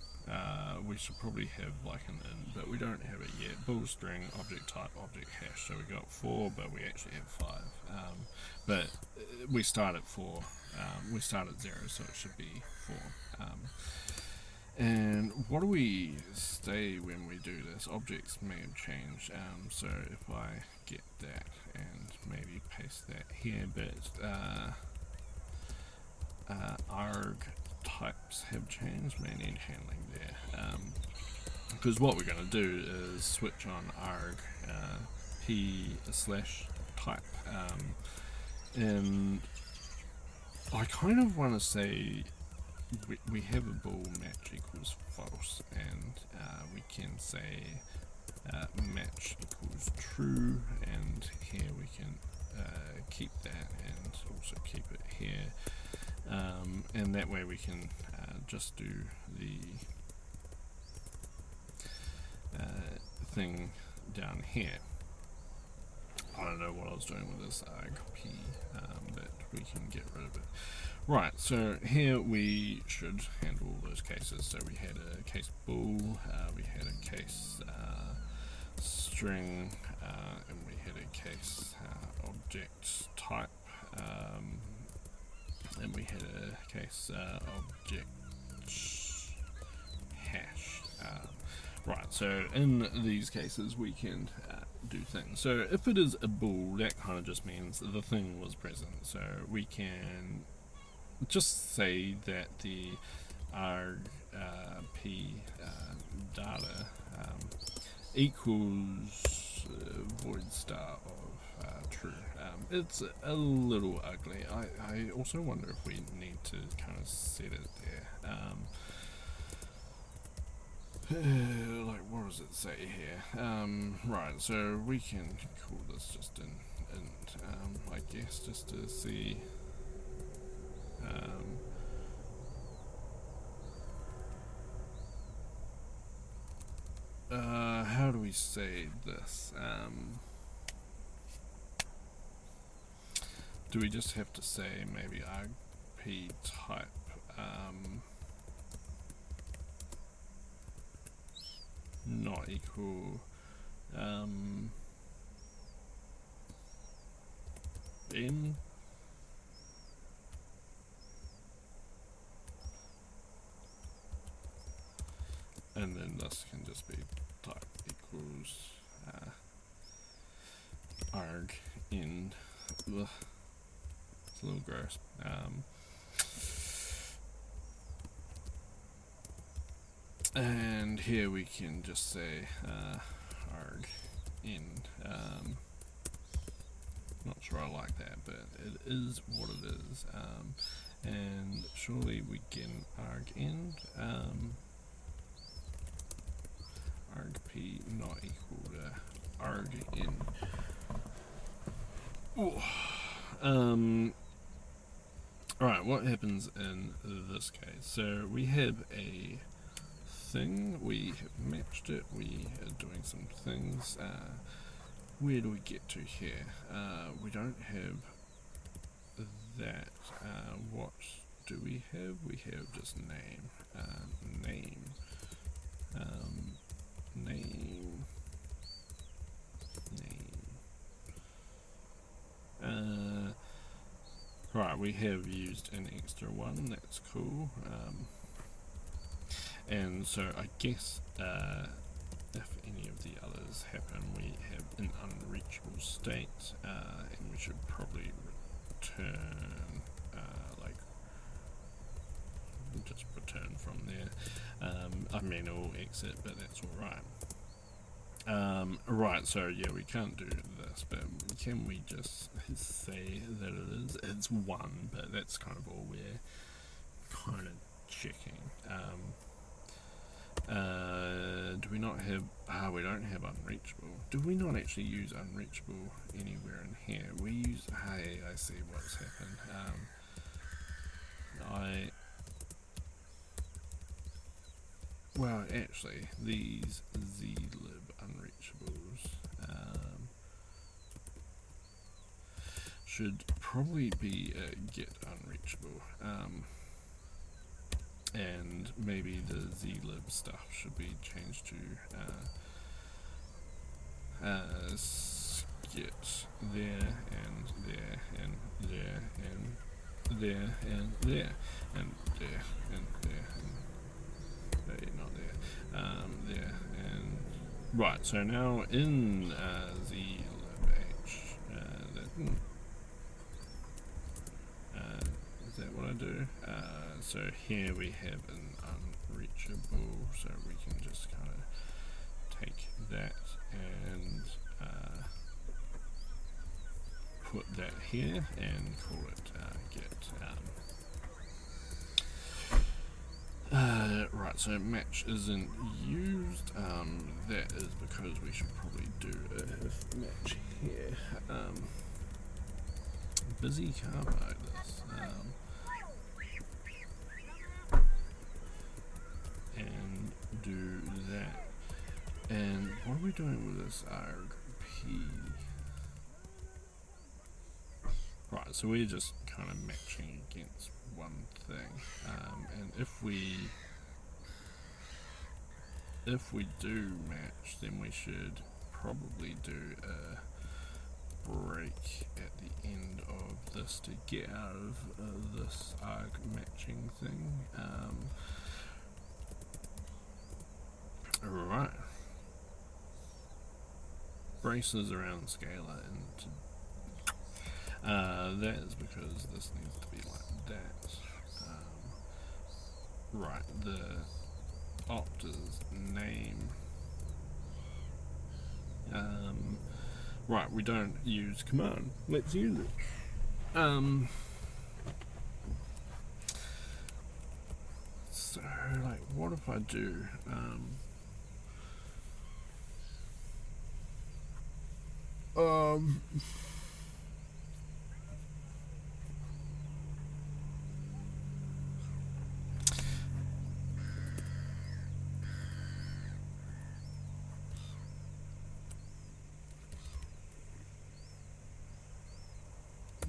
Speaker 1: we should probably have like an in, but we don't have it yet. Bool string object type object hash, so we got 4, but we actually have 5, but we start at 4, we start at 0, so it should be 4. And what do we say when we do this? Objects may have changed, so if I get that and maybe paste that here, but arg types have changed, may need handling there, because what we're going to do is switch on arg p/type, and I kind of want to say we have a bool match equals false, and we can say match equals true, and here we can keep that and also keep it here, and that way we can just do the thing down here. I don't know what I was doing with this argp, but we can get rid of it. Right, so here we should handle all those cases. So we had a case bool, we had a case string, and we had a case object type, and we had a case object hash. Right, so in these cases we can do things. So if it is a bool, that kind of just means the thing was present. So we can just say that the arg p data equals void star of true. It's a little ugly. I also wonder if we need to kind of set it there. Like, what does it say here? Right, so we can call this just an int, I guess, just to see. How do we say this? Do we just have to say maybe argp type? Not equal in, and then this can just be type equals arg end. Ugh, it's a little gross. And here we can just say arg end. Not sure I like that, but it is what it is. And surely we can arg end. Arg p not equal to arg end. Alright, what happens in this case? So we have a thing, we have matched it, we are doing some things. Where do we get to here? We don't have that. What do we have? We have just name. Name. Name. Right, we have used an extra one, that's cool. And so I guess if any of the others happen, we have an unreachable state, and we should probably return, just return from there. I mean, or exit, but that's alright. Right, so yeah, we can't do this, but can we just say that it is? It's 1, but that's kind of all we're kind of checking. Do we not have... we don't have unreachable. Do we not actually use unreachable anywhere in here? We use... Hey, I see what's happened. Well, actually, these zlib unreachables should probably be get unreachable. And maybe the zlib stuff should be changed to skit there and there and there and there and there and there and there and not there, there and right. So now in zlib is that what I do? So here we have an unreachable, so we can just kind of take that and put that here and call it get. Right, so match isn't used. That is because we should probably do a match here. Busy car mode this. And do that. And what are we doing with this argp? Right, so we're just kind of matching against one thing. And if we do match, then we should probably do a break at the end of this to get out of this arg matching thing. Right. Braces around scalar and that is because this needs to be like that. Right, the opt is name. Right, we don't use command. Let's use it. So, like, what if I do,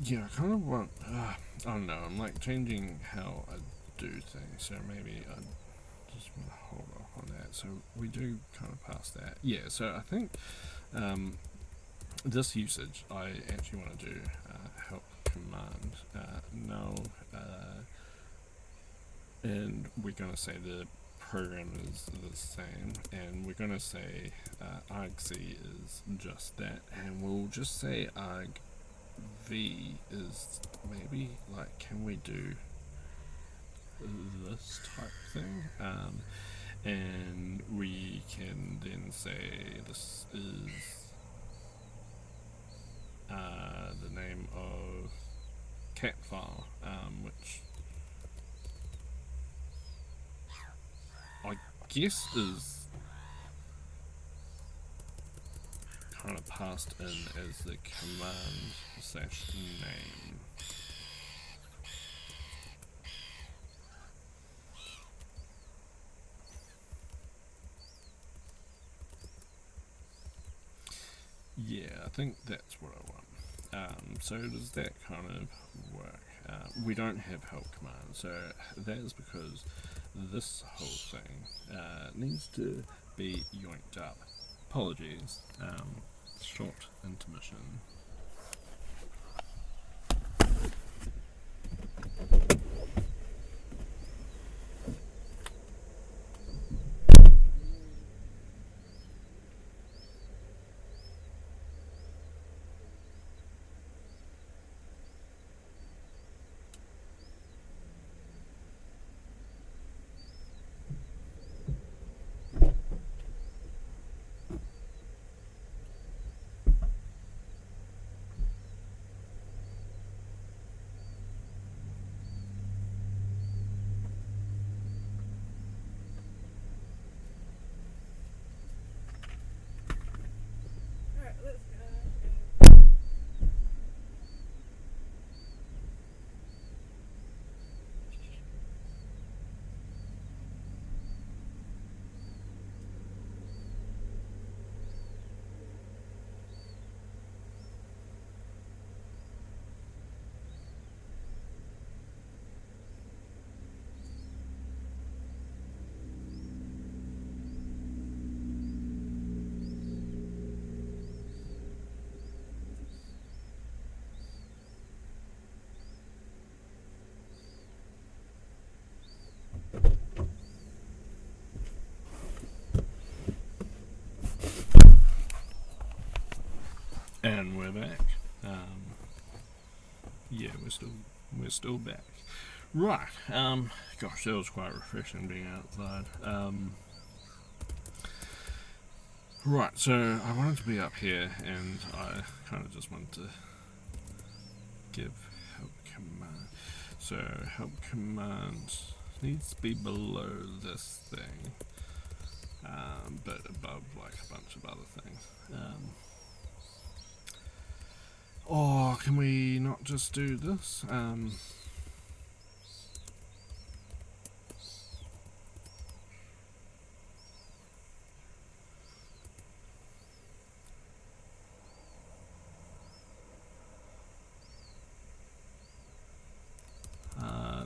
Speaker 1: yeah, I kind of want, I don't know, I'm like changing how I do things, so maybe I just want to hold off on that. So we do kind of pass that. Yeah, so I think this usage, I actually want to do help command null, and we're going to say the program is the same, and we're going to say argc is just that, and we'll just say arg v is maybe like, can we do this type thing? And we can then say this is the name of cat file, which I guess is kind of passed in as the command / name. Yeah, I think that's what I want. So does that kind of work? We don't have help command, so that is because this whole thing needs to be yoinked up. Apologies, short intermission. And we're back. Yeah, we're still back. Right. Gosh, that was quite refreshing being outside. Right. So I wanted to be up here, and I kind of just wanted to give help command. So help command needs to be below this thing, but above like a bunch of other things. Or can we not just do this?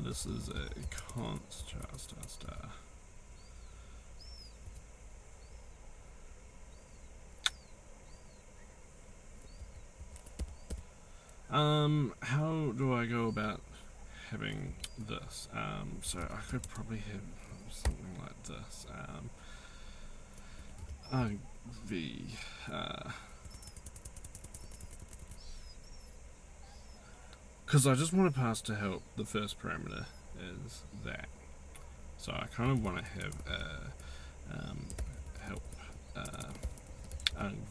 Speaker 1: This is a const star. How do I go about having this? So I could probably have something like this. Because I just want to pass to help. The first parameter is that. So I kind of want to have help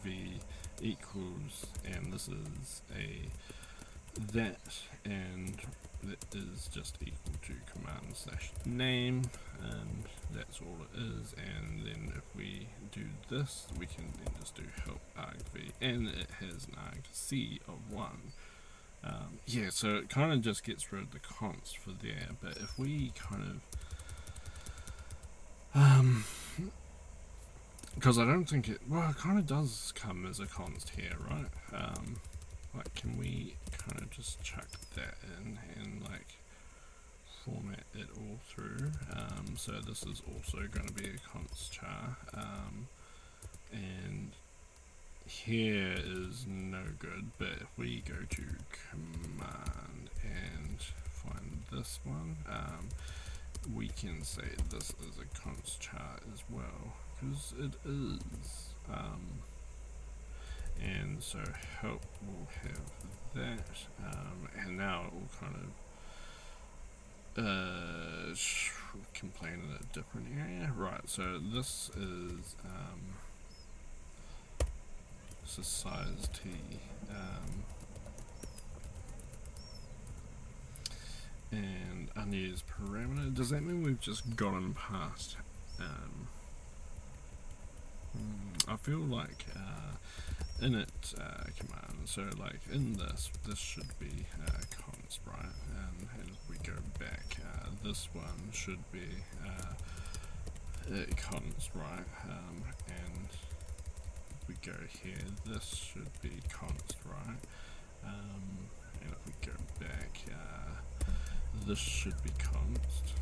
Speaker 1: v equals, and this is a that, and that is just equal to command / name, and that's all it is. And then if we do this, we can then just do help argv, and it has an argc of 1. Yeah, so it kind of just gets rid of the const for there, but if we kind of because I don't think it kind of does come as a const here, right? Like, can we kind of just chuck that in and like format it all through? So this is also going to be a const char, and here is no good, but if we go to command and find this one, we can say this is a const char as well, because it is. and so help will have that, and now it will kind of complain in a different area. Right, so this is size T. And unused parameter. Does that mean we've just gotten past? I feel like init command. So like in this should be const, right? And if we go back, this one should be const, right? And if we go here, this should be const, right? And if we go back, this should be const.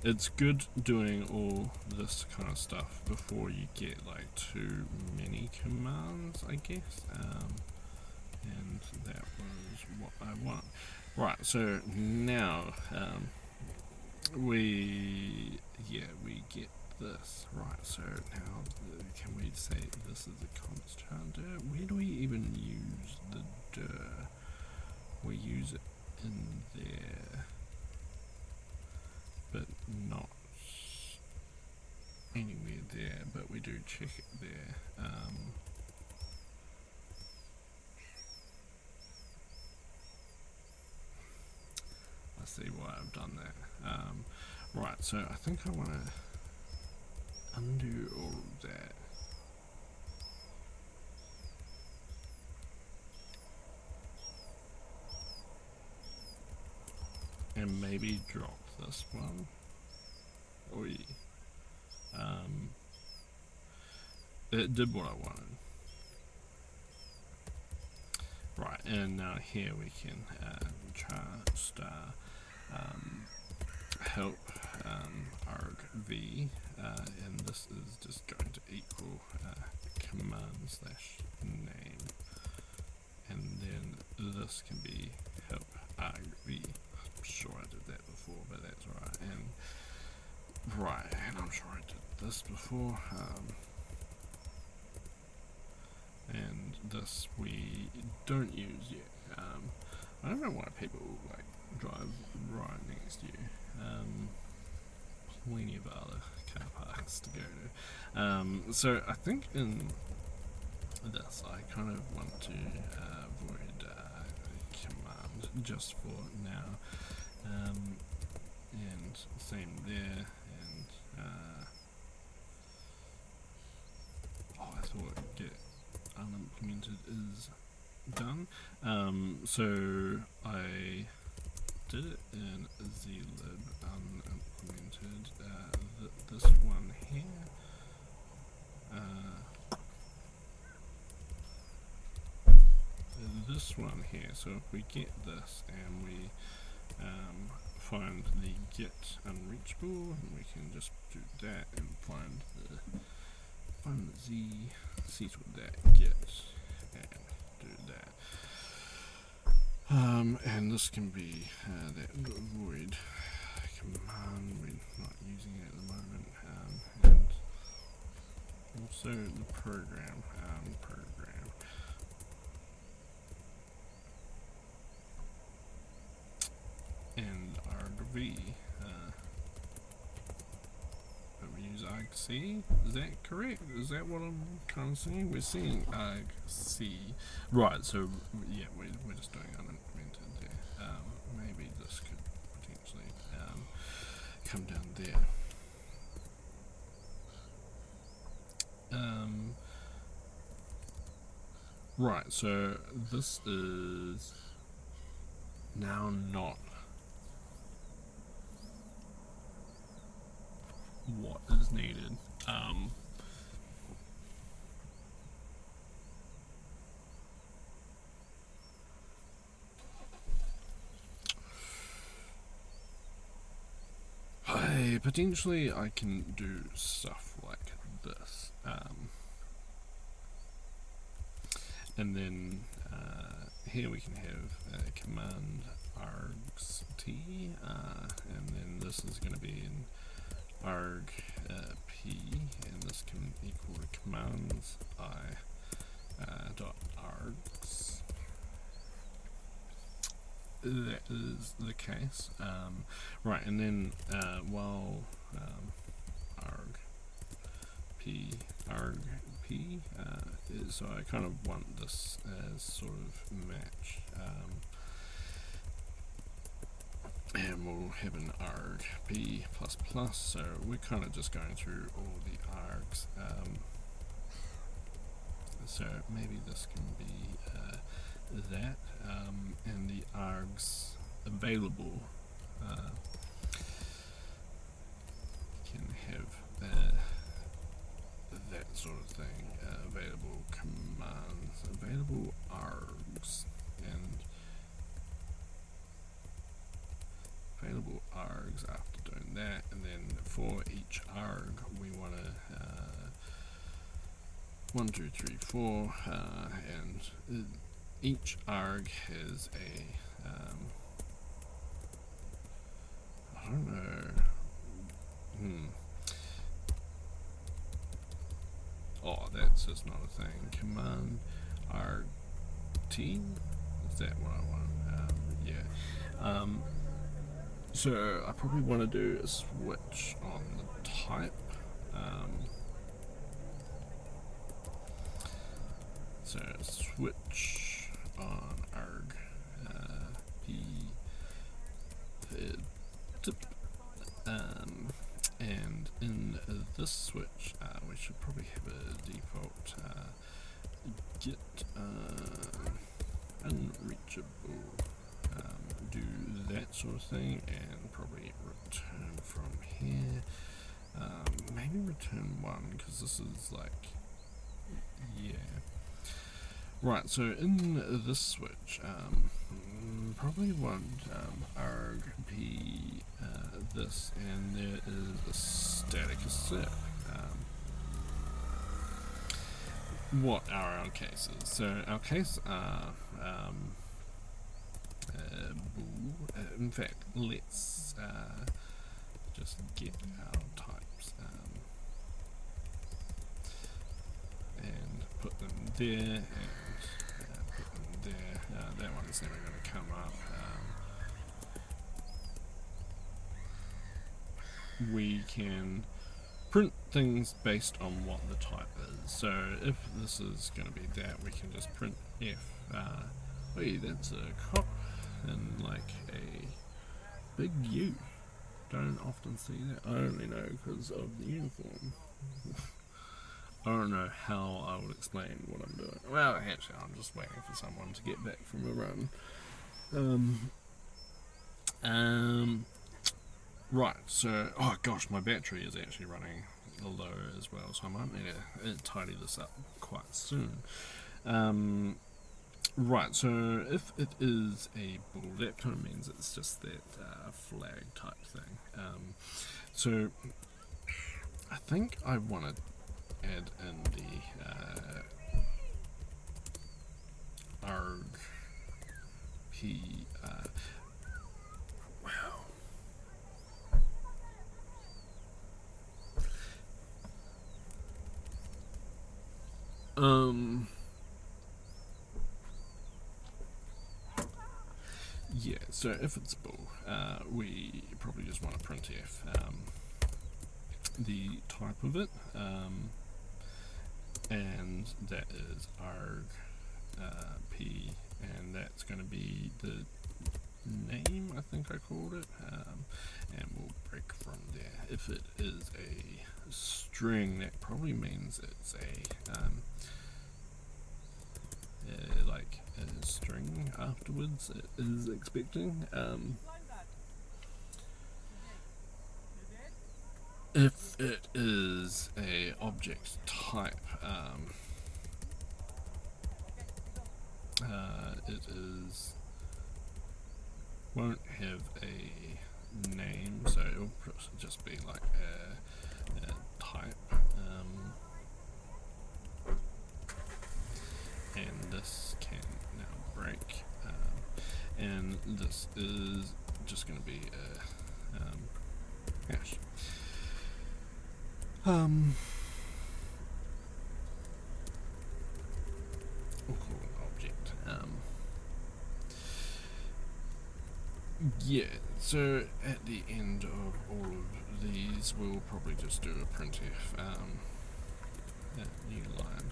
Speaker 1: It's good doing all this kind of stuff before you get like too many commands, I guess. And that was what I want. Right, so now we get this. Right, so now can we say this is a constant? Where do we even use the dir? We use it in there, but not anywhere there, but we do check it there. I see why I've done that. Right, so I think I want to undo all of that. And maybe drop this one. Oi. It did what I wanted. Right, and now here we can char star help argv, and this is just going to equal command slash name, and then this can be help argv. I'm sure I did that before, but that's alright. And I'm sure I did this before. And this we don't use yet. I don't know why people like drive right next to you. Plenty of other car parks to go to. So I think in this I kind of want to avoid command just for now. And same there, and I thought get unimplemented is done. So I did it in zlib unimplemented. This one here. This one here. So if we get this and we find the get unreachable, and we can just do that and find the z, see what that gets, and do that. And this can be that void command. We're not using it at the moment, and also the program. And argv, but we use argc. Is that correct? Is that what I'm kind of seeing? We're seeing argc, right? So yeah, we're just doing unimplemented there. Maybe this could potentially come down there. Right. So this is now not what is needed. Potentially I can do stuff like this, and then here we can have command args t, and then this is going to be in arg p, and this can equal to commands dot args. That is the case. Right, and then while arg p so I kind of want this as sort of match, and we'll have an arg p plus plus. So we're kind of just going through all the args. So maybe this can be that, and the args available can have that sort of thing. Available commands, available args, and available args after doing that, and then for each arg we want to 1, 2, 3, 4, and each arg has a I don't know. Oh, that's just not a thing. Command RT? Is that what I want? Yeah. So I probably want to do a switch on the type. So switch on arg p tip, and in this switch we should probably have a default get unreachable, do that sort of thing, and probably return from here. Maybe return 1, because this is like, yeah. Right, so in this switch, probably want arg p this, and there is a static assert. What are our cases? So our case are in fact, let's just get our types and put them there, and put them there. That one's never going to come up. We can print things based on what the type is. So if this is going to be that, we can just print F. Wait, that's a cop and like a big U. Don't often see that. I only know because of the uniform. I don't know how I would explain what I'm doing. Well, actually, I'm just waiting for someone to get back from a run. Right, so, oh gosh, my battery is actually running low as well, so I might need to tidy this up quite soon. Right, so if it is a bool, that kind of means it's just that flag type thing. So I think I want to add in the arg p. Yeah, so if it's bool, we probably just want to printf the type of it, and that is arg p, and that's going to be the name, I think I called it, and we'll break from there. If it is a string, that probably means it's a like a string afterwards it is expecting. If it is a object type, it is won't have a name, so it'll just be like a type. And this can now break, and this is just going to be a hash. yeah, so at the end of all of these, we'll probably just do a printf, that new line.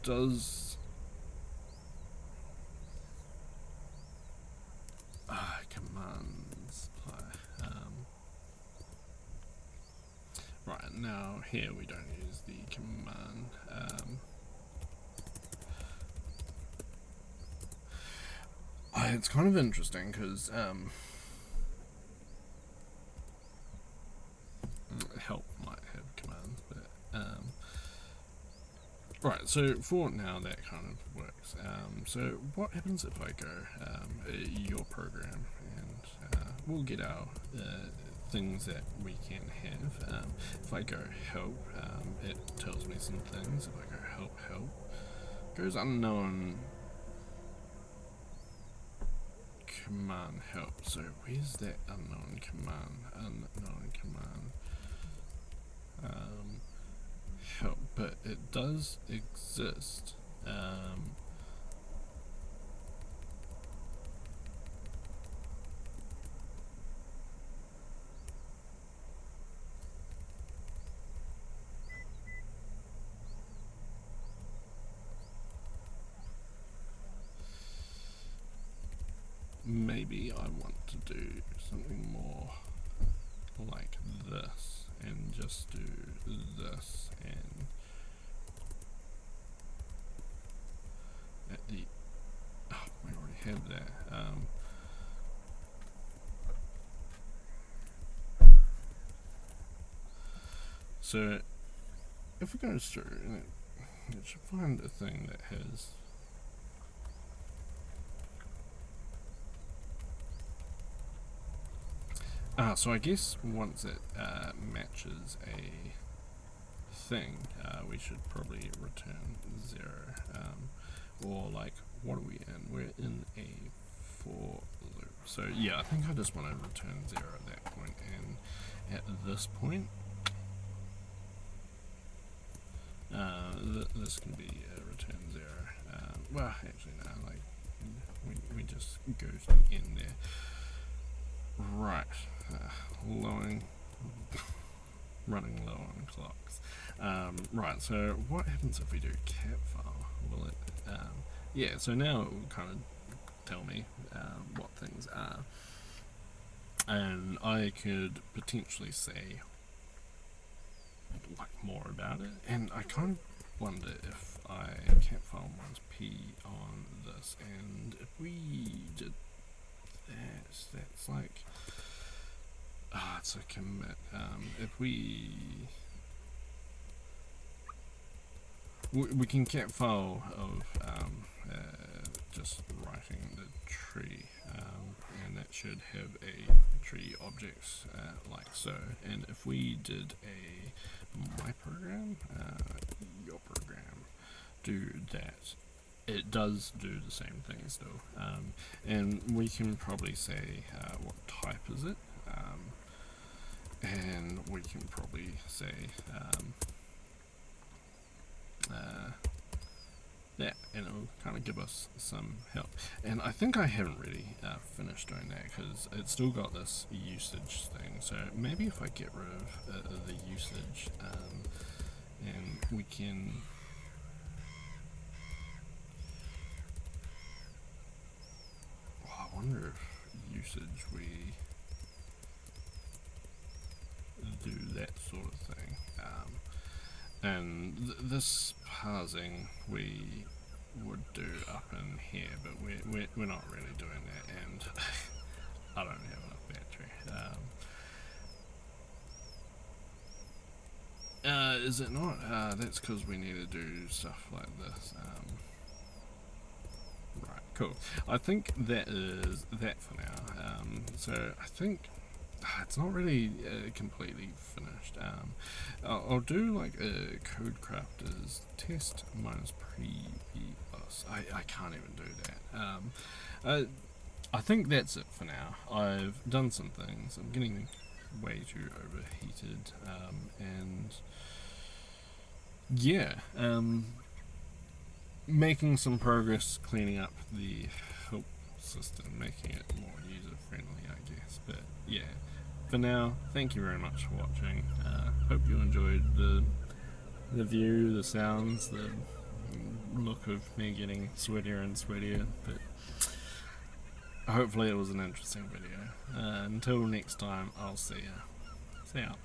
Speaker 1: Does commands apply? Right, now here we don't use the command. It's kind of interesting because help might have commands, but right, so for now that kind of works. So what happens if I go your program, and we'll get our things that we can have. If I go help, it tells me some things. If I go help, goes unknown command help. So where's that unknown command? Help, but it does exist. Maybe I want to do something more like this and just do this, and at the we already have that. So if it goes through, and it should find a thing that has so I guess once it matches a thing, we should probably return 0. Or like, what are we in? We're in a for loop. So yeah, I think I just want to return 0 at that point, and at this point, this can be return 0. Well, actually no, like we just go to the end there. Right, running low on clocks. Right, so what happens if we do cat file? Will it, yeah, so now it will kind of tell me what things are. And I could potentially say like more about it. And I kind of wonder if I cat file minus p on this, and if we did that's like it's a commit. If we can cat file of just writing the tree, and that should have a tree objects like so. And if we did a my program, your program, do that, it does do the same thing still, and we can probably say what type is it, and we can probably say that, and it'll kind of give us some help. And I think I haven't really finished doing that because it's still got this usage thing, so maybe if I get rid of the usage, and we can I wonder if usage we do that sort of thing, and this parsing we would do up in here, but we're not really doing that, and I don't have enough battery. Is it not? That's because we need to do stuff like this. Right, cool. I think that is that for now. So I think it's not really completely finished. I'll do like a Codecrafters test minus previous. I can't even do that. I think that's it for now. I've done some things. I'm getting way too overheated, and yeah, making some progress cleaning up the help system, making it more user friendly, I guess. But yeah, for now, thank you very much for watching. Hope you enjoyed the view, the sounds, the look of me getting sweatier and sweatier. But hopefully, it was an interesting video. Until next time, I'll see ya. See ya.